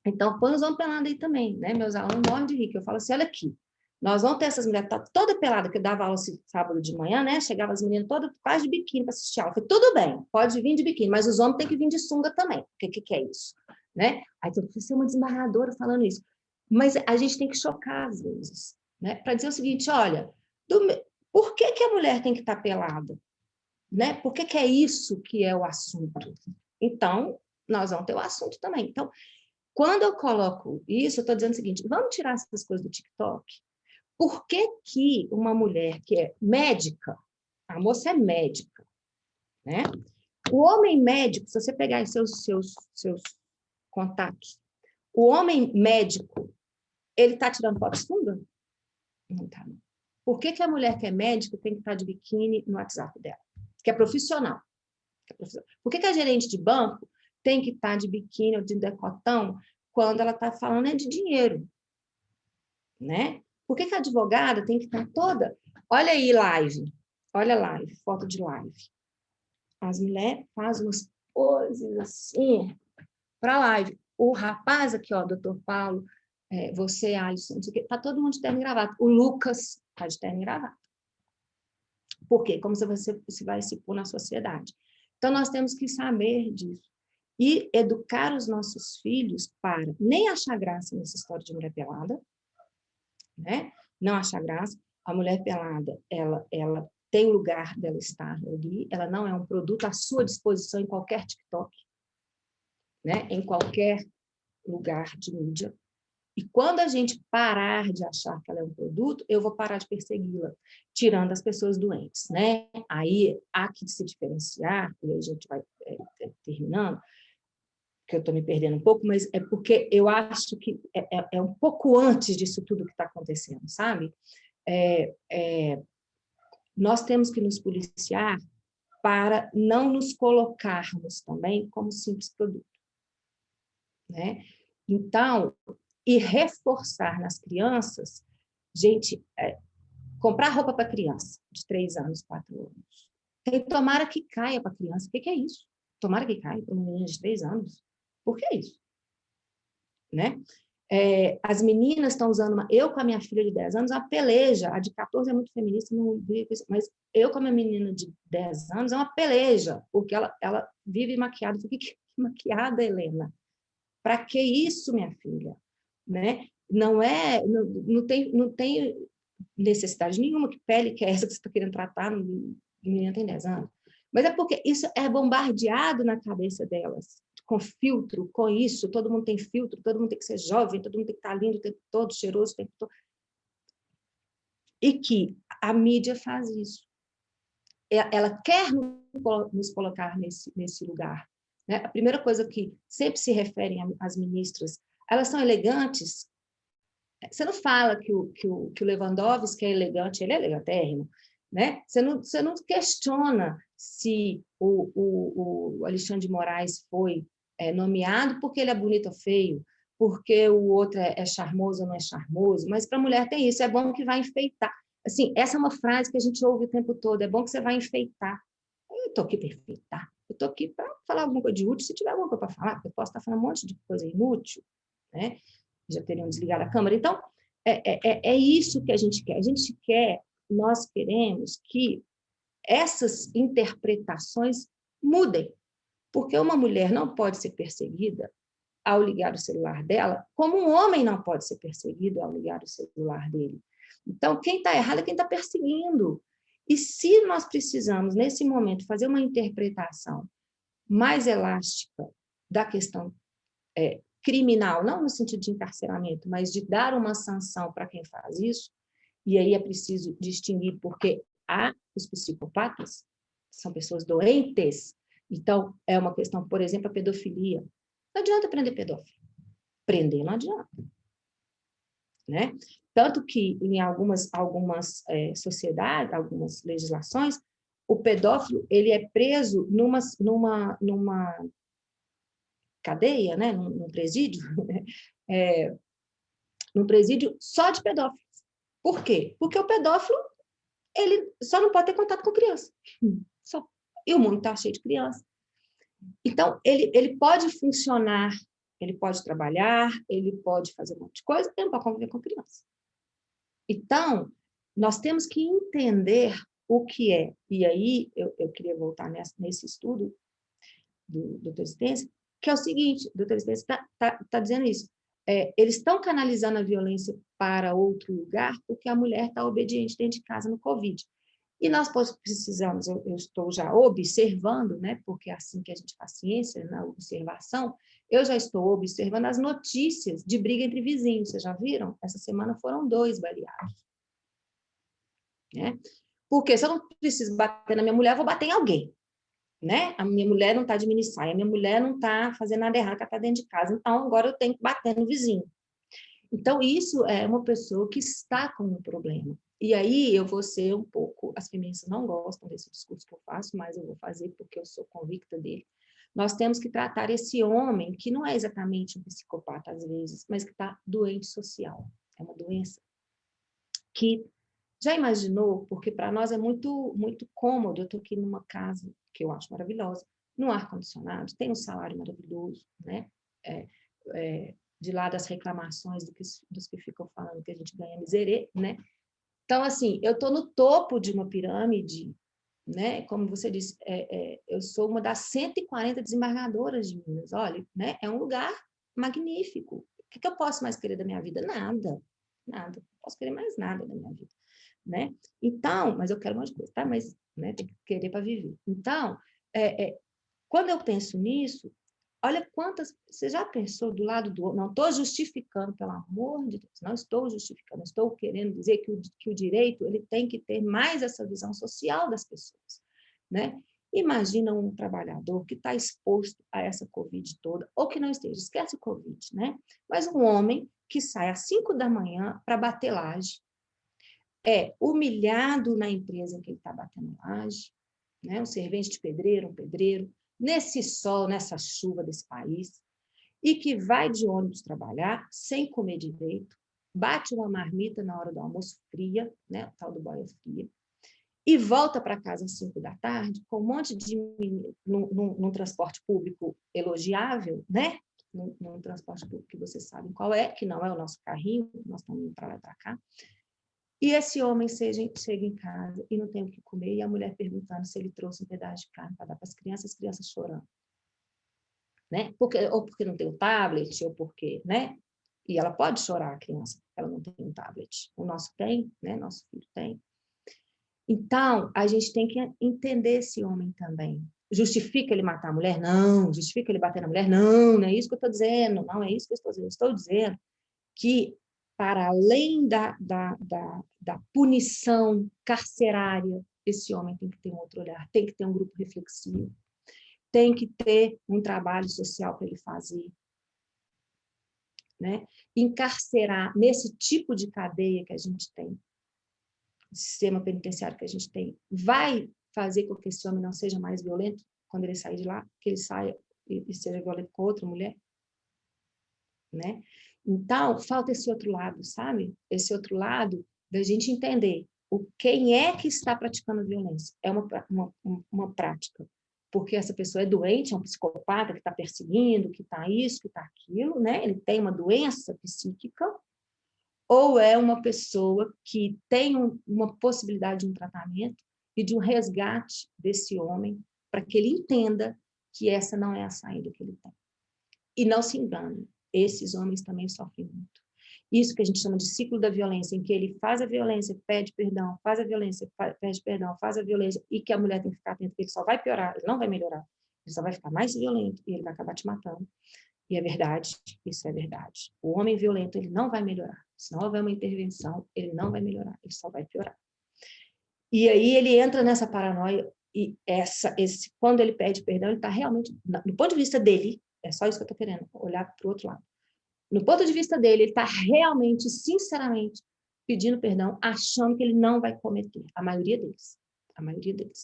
então põe os homens pelados aí também, né? Meus alunos morrem de rir, que eu falo assim, olha aqui, nós vamos ter essas mulheres tá toda pelada, que eu dava aula sábado de manhã, né? Chegava as meninas todas quase de biquíni para assistir aula. Eu falei, tudo bem, pode vir de biquíni, mas os homens têm que vir de sunga também. O que é isso? Né? Aí eu falei, você é uma desembargadora falando isso. Mas a gente tem que chocar às vezes, né? Para dizer o seguinte, olha, por que a mulher tem que estar pelada? Né? Por que é isso que é o assunto? Então, nós vamos ter o assunto também. Então, quando eu coloco isso, eu estou dizendo o seguinte, vamos tirar essas coisas do TikTok? Por que uma mulher que é médica, a moça é médica, né? O homem médico, se você pegar seus contatos, o homem médico, ele está tirando foto de sunga? Não está, não. Por que a mulher que é médica tem que estar de biquíni no WhatsApp dela? Que é profissional. Por que a gerente de banco tem que estar de biquíni ou de decotão quando ela está falando de dinheiro? Né? Por que a advogada tem que estar toda... Olha aí, live. Olha live, foto de live. As mulheres fazem umas poses assim para live. O rapaz aqui, ó, doutor Paulo, você, Alisson, não sei o quê, tá todo mundo de terno e gravata. O Lucas está de terno e gravata. Por quê? Como você vai se pôr na sociedade. Então, nós temos que saber disso. E educar os nossos filhos para nem achar graça nessa história de mulher pelada, né? Não achar graça. A mulher pelada, ela tem o lugar dela estar ali, ela não é um produto à sua disposição em qualquer TikTok, né? Em qualquer lugar de mídia. E quando a gente parar de achar que ela é um produto, eu vou parar de persegui-la, tirando as pessoas doentes, né? Aí há que se diferenciar, e aí a gente vai terminando, que eu estou me perdendo um pouco, mas é porque eu acho que é um pouco antes disso tudo que está acontecendo, sabe? Nós temos que nos policiar para não nos colocarmos também como simples produto, né? Então, e reforçar nas crianças, gente, comprar roupa para criança de 3 anos, 4 anos. Tomara que caia para criança. O que é isso? Tomara que caia para uma menina de 3 anos. Por que isso? Né? As meninas estão usando eu com a minha filha de 10 anos, uma peleja, a de 14 é muito feminista, não vive isso, mas eu com a minha menina de 10 anos é uma peleja, porque ela vive maquiada. Eu falei, que maquiada, Helena? Para que isso, minha filha? Né? Não tem necessidade nenhuma, que pele que é essa que você está querendo tratar, a menina tem 10 anos. Mas é porque isso é bombardeado na cabeça delas, com filtro, com isso, todo mundo tem filtro, todo mundo tem que ser jovem, todo mundo tem que estar lindo o tempo todo, cheiroso o tempo todo. E que a mídia faz isso. Ela quer nos colocar nesse lugar. Né? A primeira coisa que sempre se referem às ministras, elas são elegantes. Você não fala que o Lewandowski é elegante, ele é elegantérrimo. Né? Você não questiona se o Alexandre de Moraes foi nomeado porque ele é bonito ou feio, porque o outro é charmoso ou não é charmoso, mas para a mulher tem isso, é bom que vai enfeitar. Assim, essa é uma frase que a gente ouve o tempo todo, é bom que você vai enfeitar. Eu estou aqui para enfeitar, eu estou aqui para falar alguma coisa de útil, se tiver alguma coisa para falar, eu posso estar falando um monte de coisa inútil, né? Já teriam desligado a câmera. Então, é isso que a gente quer. Nós queremos que essas interpretações mudem, porque uma mulher não pode ser perseguida ao ligar o celular dela, como um homem não pode ser perseguido ao ligar o celular dele. Então, quem está errado é quem está perseguindo. E se nós precisamos, nesse momento, fazer uma interpretação mais elástica da questão criminal, não no sentido de encarceramento, mas de dar uma sanção para quem faz isso, e aí é preciso distinguir, porque há os psicopatas, são pessoas doentes, então é uma questão, por exemplo, a pedofilia. Não adianta prender pedófilo. Prender não adianta. Né? Tanto que em algumas sociedades, algumas legislações, o pedófilo ele é preso numa cadeia, né? num presídio, num presídio só de pedófilos. Por quê? Porque o pedófilo ele só não pode ter contato com criança. Só. E o mundo está cheio de criança. Então, ele pode funcionar, ele pode trabalhar, ele pode fazer um monte de coisa, ele não pode conviver com criança. Então, nós temos que entender o que é. E aí, eu queria voltar nesse estudo do Dr. Stensel, que é o seguinte, o Dr. Stensel está dizendo isso. Eles estão canalizando a violência para outro lugar porque a mulher está obediente dentro de casa no Covid. E nós precisamos, eu estou já observando, né, porque é assim que a gente faz ciência, na observação, eu já estou observando as notícias de briga entre vizinhos. Vocês já viram? Essa semana foram 2 baleados. Né? Porque se eu não preciso bater na minha mulher, eu vou bater em alguém. Né? A minha mulher não está de minissaia, a minha mulher não está fazendo nada errado, ela está dentro de casa. Então, agora eu tenho que bater no vizinho. Então, isso é uma pessoa que está com um problema. E aí eu vou ser um pouco... As feministas não gostam desse discurso que eu faço, mas eu vou fazer porque eu sou convicta dele. Nós temos que tratar esse homem, que não é exatamente um psicopata às vezes, mas que está doente social. É uma doença que... Já imaginou? Porque para nós é muito, muito cômodo. Eu estou aqui numa casa que eu acho maravilhosa, no ar-condicionado, tem um salário maravilhoso, né? De lá das reclamações dos que ficam falando que a gente ganha miserê, né? Então, assim, eu estou no topo de uma pirâmide, né? Como você disse, eu sou uma das 140 desembargadoras de Minas. Olha, né? É um lugar magnífico. O que eu posso mais querer da minha vida? Nada. Nada. Não posso querer mais nada da minha vida. Né? Então, mas eu quero um monte de coisa, tá? Mas né, tem que querer para viver. Então, quando eu penso nisso, olha quantas... Você já pensou do lado do outro? Não estou justificando, pelo amor de Deus, não estou justificando, estou querendo dizer que o direito ele tem que ter mais essa visão social das pessoas. Né? Imagina um trabalhador que está exposto a essa Covid toda, ou que não esteja, esquece o Covid, né? Mas um homem que sai às 5 da manhã para bater laje, humilhado na empresa em que ele está batendo laje, né? Um servente de pedreiro, um pedreiro, nesse sol, nessa chuva desse país, e que vai de ônibus trabalhar sem comer direito, bate uma marmita na hora do almoço fria, né? O tal do boia fria, e volta para casa às 5 da tarde com um monte de... num transporte público elogiável, né? Num transporte público que vocês sabem qual é, que não é o nosso carrinho, nós estamos indo para lá e para cá. E esse homem chega em casa e não tem o que comer, e a mulher perguntando se ele trouxe um pedaço de carne para dar para as crianças chorando. Né? Ou porque não tem o tablet, ou porque... Né? E ela pode chorar, a criança, porque ela não tem um tablet. O nosso tem, né? Nosso filho tem. Então, a gente tem que entender esse homem também. Justifica ele matar a mulher? Não. Justifica ele bater na mulher? Não, não é isso que eu estou dizendo. Não é isso que eu estou dizendo. Eu estou dizendo que para além da punição carcerária, esse homem tem que ter um outro olhar, tem que ter um grupo reflexivo, tem que ter um trabalho social para ele fazer, né? Encarcerar nesse tipo de cadeia que a gente tem, sistema penitenciário que a gente tem, vai fazer com que esse homem não seja mais violento quando ele sair de lá, que ele saia e seja violento com outra mulher, né? Então, falta esse outro lado, sabe? Esse outro lado da gente entender quem é que está praticando violência. É uma prática. Porque essa pessoa é doente, é um psicopata que está perseguindo, que está isso, que está aquilo, né? Ele tem uma doença psíquica, ou é uma pessoa que tem uma possibilidade de um tratamento e de um resgate desse homem para que ele entenda que essa não é a saída que ele tem. E não se engane, esses homens também sofrem muito. Isso que a gente chama de ciclo da violência, em que ele faz a violência, pede perdão, faz a violência, pede perdão, faz a violência, e que a mulher tem que ficar atenta, que ele só vai piorar, ele não vai melhorar, ele só vai ficar mais violento e ele vai acabar te matando. E é verdade, isso é verdade. O homem violento, ele não vai melhorar. Se não houver uma intervenção, ele não vai melhorar, ele só vai piorar. E aí ele entra nessa paranoia, e quando ele pede perdão, ele está realmente, no ponto de vista dele, é só isso que eu estou querendo, olhar para o outro lado. No ponto de vista dele, ele está realmente, sinceramente, pedindo perdão, achando que ele não vai cometer. A maioria deles.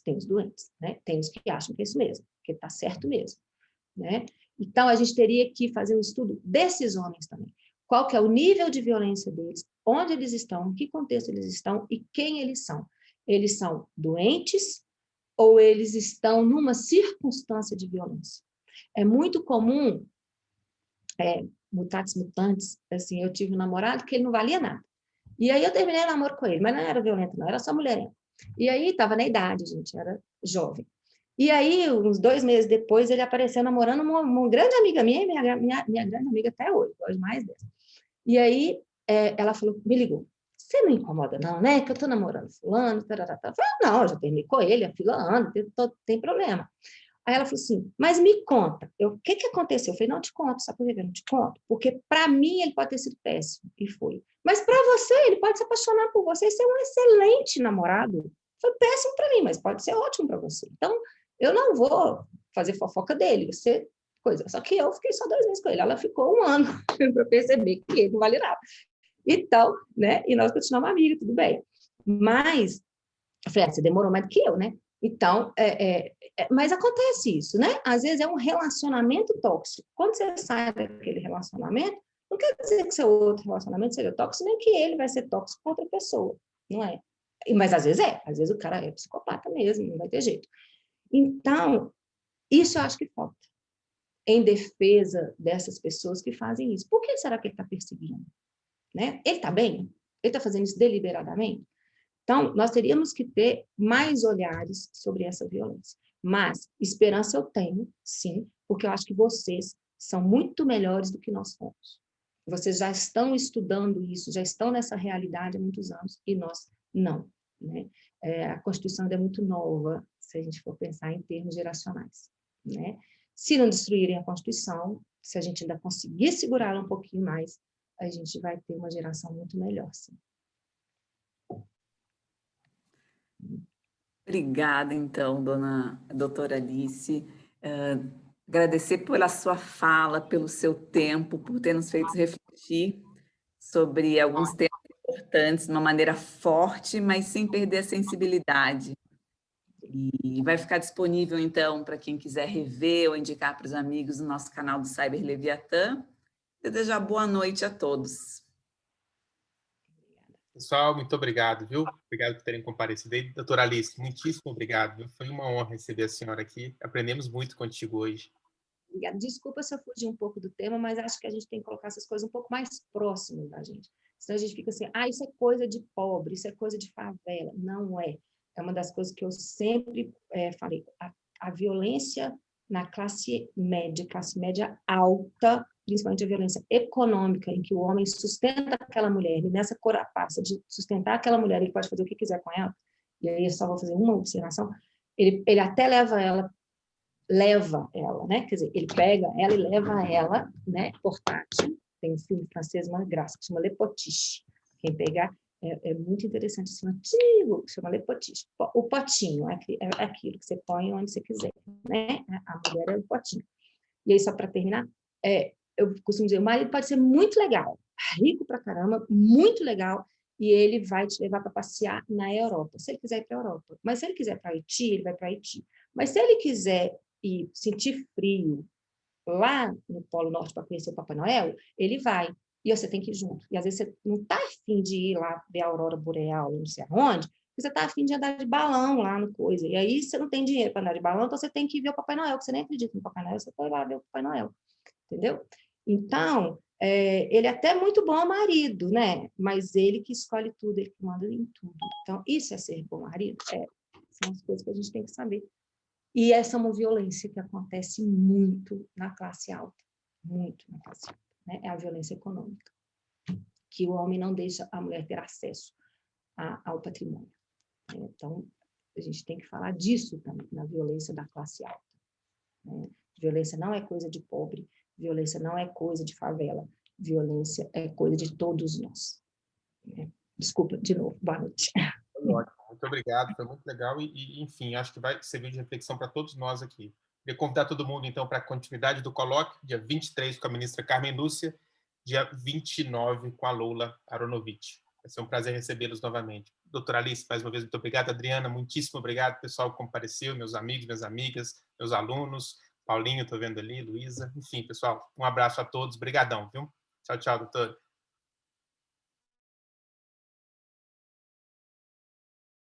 Tem os doentes, né? Tem os que acham que é isso mesmo, que está certo mesmo, né? Então, a gente teria que fazer um estudo desses homens também. Qual que é o nível de violência deles, onde eles estão, em que contexto eles estão e quem eles são. Eles são doentes ou eles estão numa circunstância de violência? É muito comum, mutatis mutandis, assim, eu tive um namorado que ele não valia nada. E aí eu terminei o namoro com ele, mas não era violento, não, era só mulher. E aí estava na idade, gente, era jovem. E aí, uns 2 meses depois, ele apareceu namorando uma grande amiga minha, minha grande amiga até hoje, gosto mais dela. E aí, ela falou, me ligou, você não incomoda não, né? Que eu tô namorando fulano, tarará. Eu falei, não, eu já terminei com ele, a fila anda, tem problema. Aí ela falou assim, mas me conta, o que aconteceu? Eu falei, não te conto, sabe por quê? Não te conto, porque para mim ele pode ter sido péssimo, e foi. Mas para você, ele pode se apaixonar por você e ser um excelente namorado. Foi péssimo para mim, mas pode ser ótimo para você. Então, eu não vou fazer fofoca dele, coisa. Só que eu fiquei só 2 meses com ele, ela ficou 1 ano para perceber que ele não vale nada. Então, né? E nós continuamos amigos, tudo bem. Mas, eu falei, você demorou mais do que eu, né? Então, mas acontece isso, né? Às vezes é um relacionamento tóxico. Quando você sai daquele relacionamento, não quer dizer que seu outro relacionamento seja tóxico, nem que ele vai ser tóxico com outra pessoa, não é? Mas às vezes o cara é psicopata mesmo, não vai ter jeito. Então, isso eu acho que falta em defesa dessas pessoas que fazem isso. Por que será que ele está perseguindo? Né? Ele está bem? Ele está fazendo isso deliberadamente? Então, nós teríamos que ter mais olhares sobre essa violência. Mas esperança eu tenho, sim, porque eu acho que vocês são muito melhores do que nós fomos. Vocês já estão estudando isso, já estão nessa realidade há muitos anos, e nós não. Né? A Constituição é muito nova, se a gente for pensar em termos geracionais. Né? Se não destruírem a Constituição, se a gente ainda conseguir segurá-la um pouquinho mais, a gente vai ter uma geração muito melhor, sim. Obrigada, então, doutora Alice. Agradecer pela sua fala, pelo seu tempo, por ter nos feito refletir sobre alguns temas importantes de uma maneira forte, mas sem perder a sensibilidade. E vai ficar disponível, então, para quem quiser rever ou indicar para os amigos no nosso canal do Cyber Leviatã. Desejar boa noite a todos. Pessoal, muito obrigado, viu? Obrigado por terem comparecido aí. Doutora Alice, muitíssimo obrigado, viu? Foi uma honra receber a senhora aqui. Aprendemos muito contigo hoje. Obrigada. Desculpa se eu fugi um pouco do tema, mas acho que a gente tem que colocar essas coisas um pouco mais próximas da gente. Senão a gente fica assim, isso é coisa de pobre, isso é coisa de favela. Não é. É uma das coisas que eu sempre falei. A violência na classe média alta, principalmente a violência econômica, em que o homem sustenta aquela mulher, e nessa carapaça de sustentar aquela mulher, ele pode fazer o que quiser com ela, e aí eu só vou fazer uma observação, ele até leva ela, né? Quer dizer, ele pega ela e leva ela, né, portátil, Tem um filme francês, uma graça, que chama Le Potiche. Quem pegar, é muito interessante, assim, antigo, que chama Le Potiche. O potinho é aquilo que você põe onde você quiser, né? A mulher é o potinho. E aí, só para terminar, eu costumo dizer, o marido pode ser muito legal, rico pra caramba, muito legal, e ele vai te levar para passear na Europa, se ele quiser ir para a Europa. Mas se ele quiser para Haiti, ele vai para Haiti. Mas se ele quiser ir sentir frio lá no Polo Norte para conhecer o Papai Noel, ele vai. E você tem que ir junto. E às vezes você não está afim de ir lá ver a aurora boreal, não sei aonde, você está afim de andar de balão lá no coisa. E aí você não tem dinheiro para andar de balão, então você tem que ir ver o Papai Noel, porque você nem acredita no Papai Noel, você foi lá ver o Papai Noel. Entendeu? Então, ele é até muito bom marido, né? Mas ele que escolhe tudo, ele que manda em tudo. Então, isso é ser bom marido? São as coisas que a gente tem que saber. E essa é uma violência que acontece muito na classe alta. Muito na classe alta. Né? É a violência econômica. Que o homem não deixa a mulher ter acesso ao patrimônio. Então, a gente tem que falar disso também, na violência da classe alta. Né? Violência não é coisa de pobre, violência não é coisa de favela, violência é coisa de todos nós. Desculpa, de novo, boa noite. Ótimo, muito obrigado, foi muito legal e, enfim, acho que vai servir de reflexão para todos nós aqui. Queria convidar todo mundo, então, para a continuidade do colóquio, dia 23 com a ministra Carmen Lúcia, dia 29 com a Lola Aronovitch. Vai ser um prazer recebê-los novamente. Doutora Alice, mais uma vez, muito obrigado. Adriana, muitíssimo obrigado, pessoal que compareceu, meus amigos, minhas amigas, meus alunos, Paulinho, estou vendo ali, Luísa, enfim, pessoal, um abraço a todos, brigadão, viu? Tchau, tchau, doutora.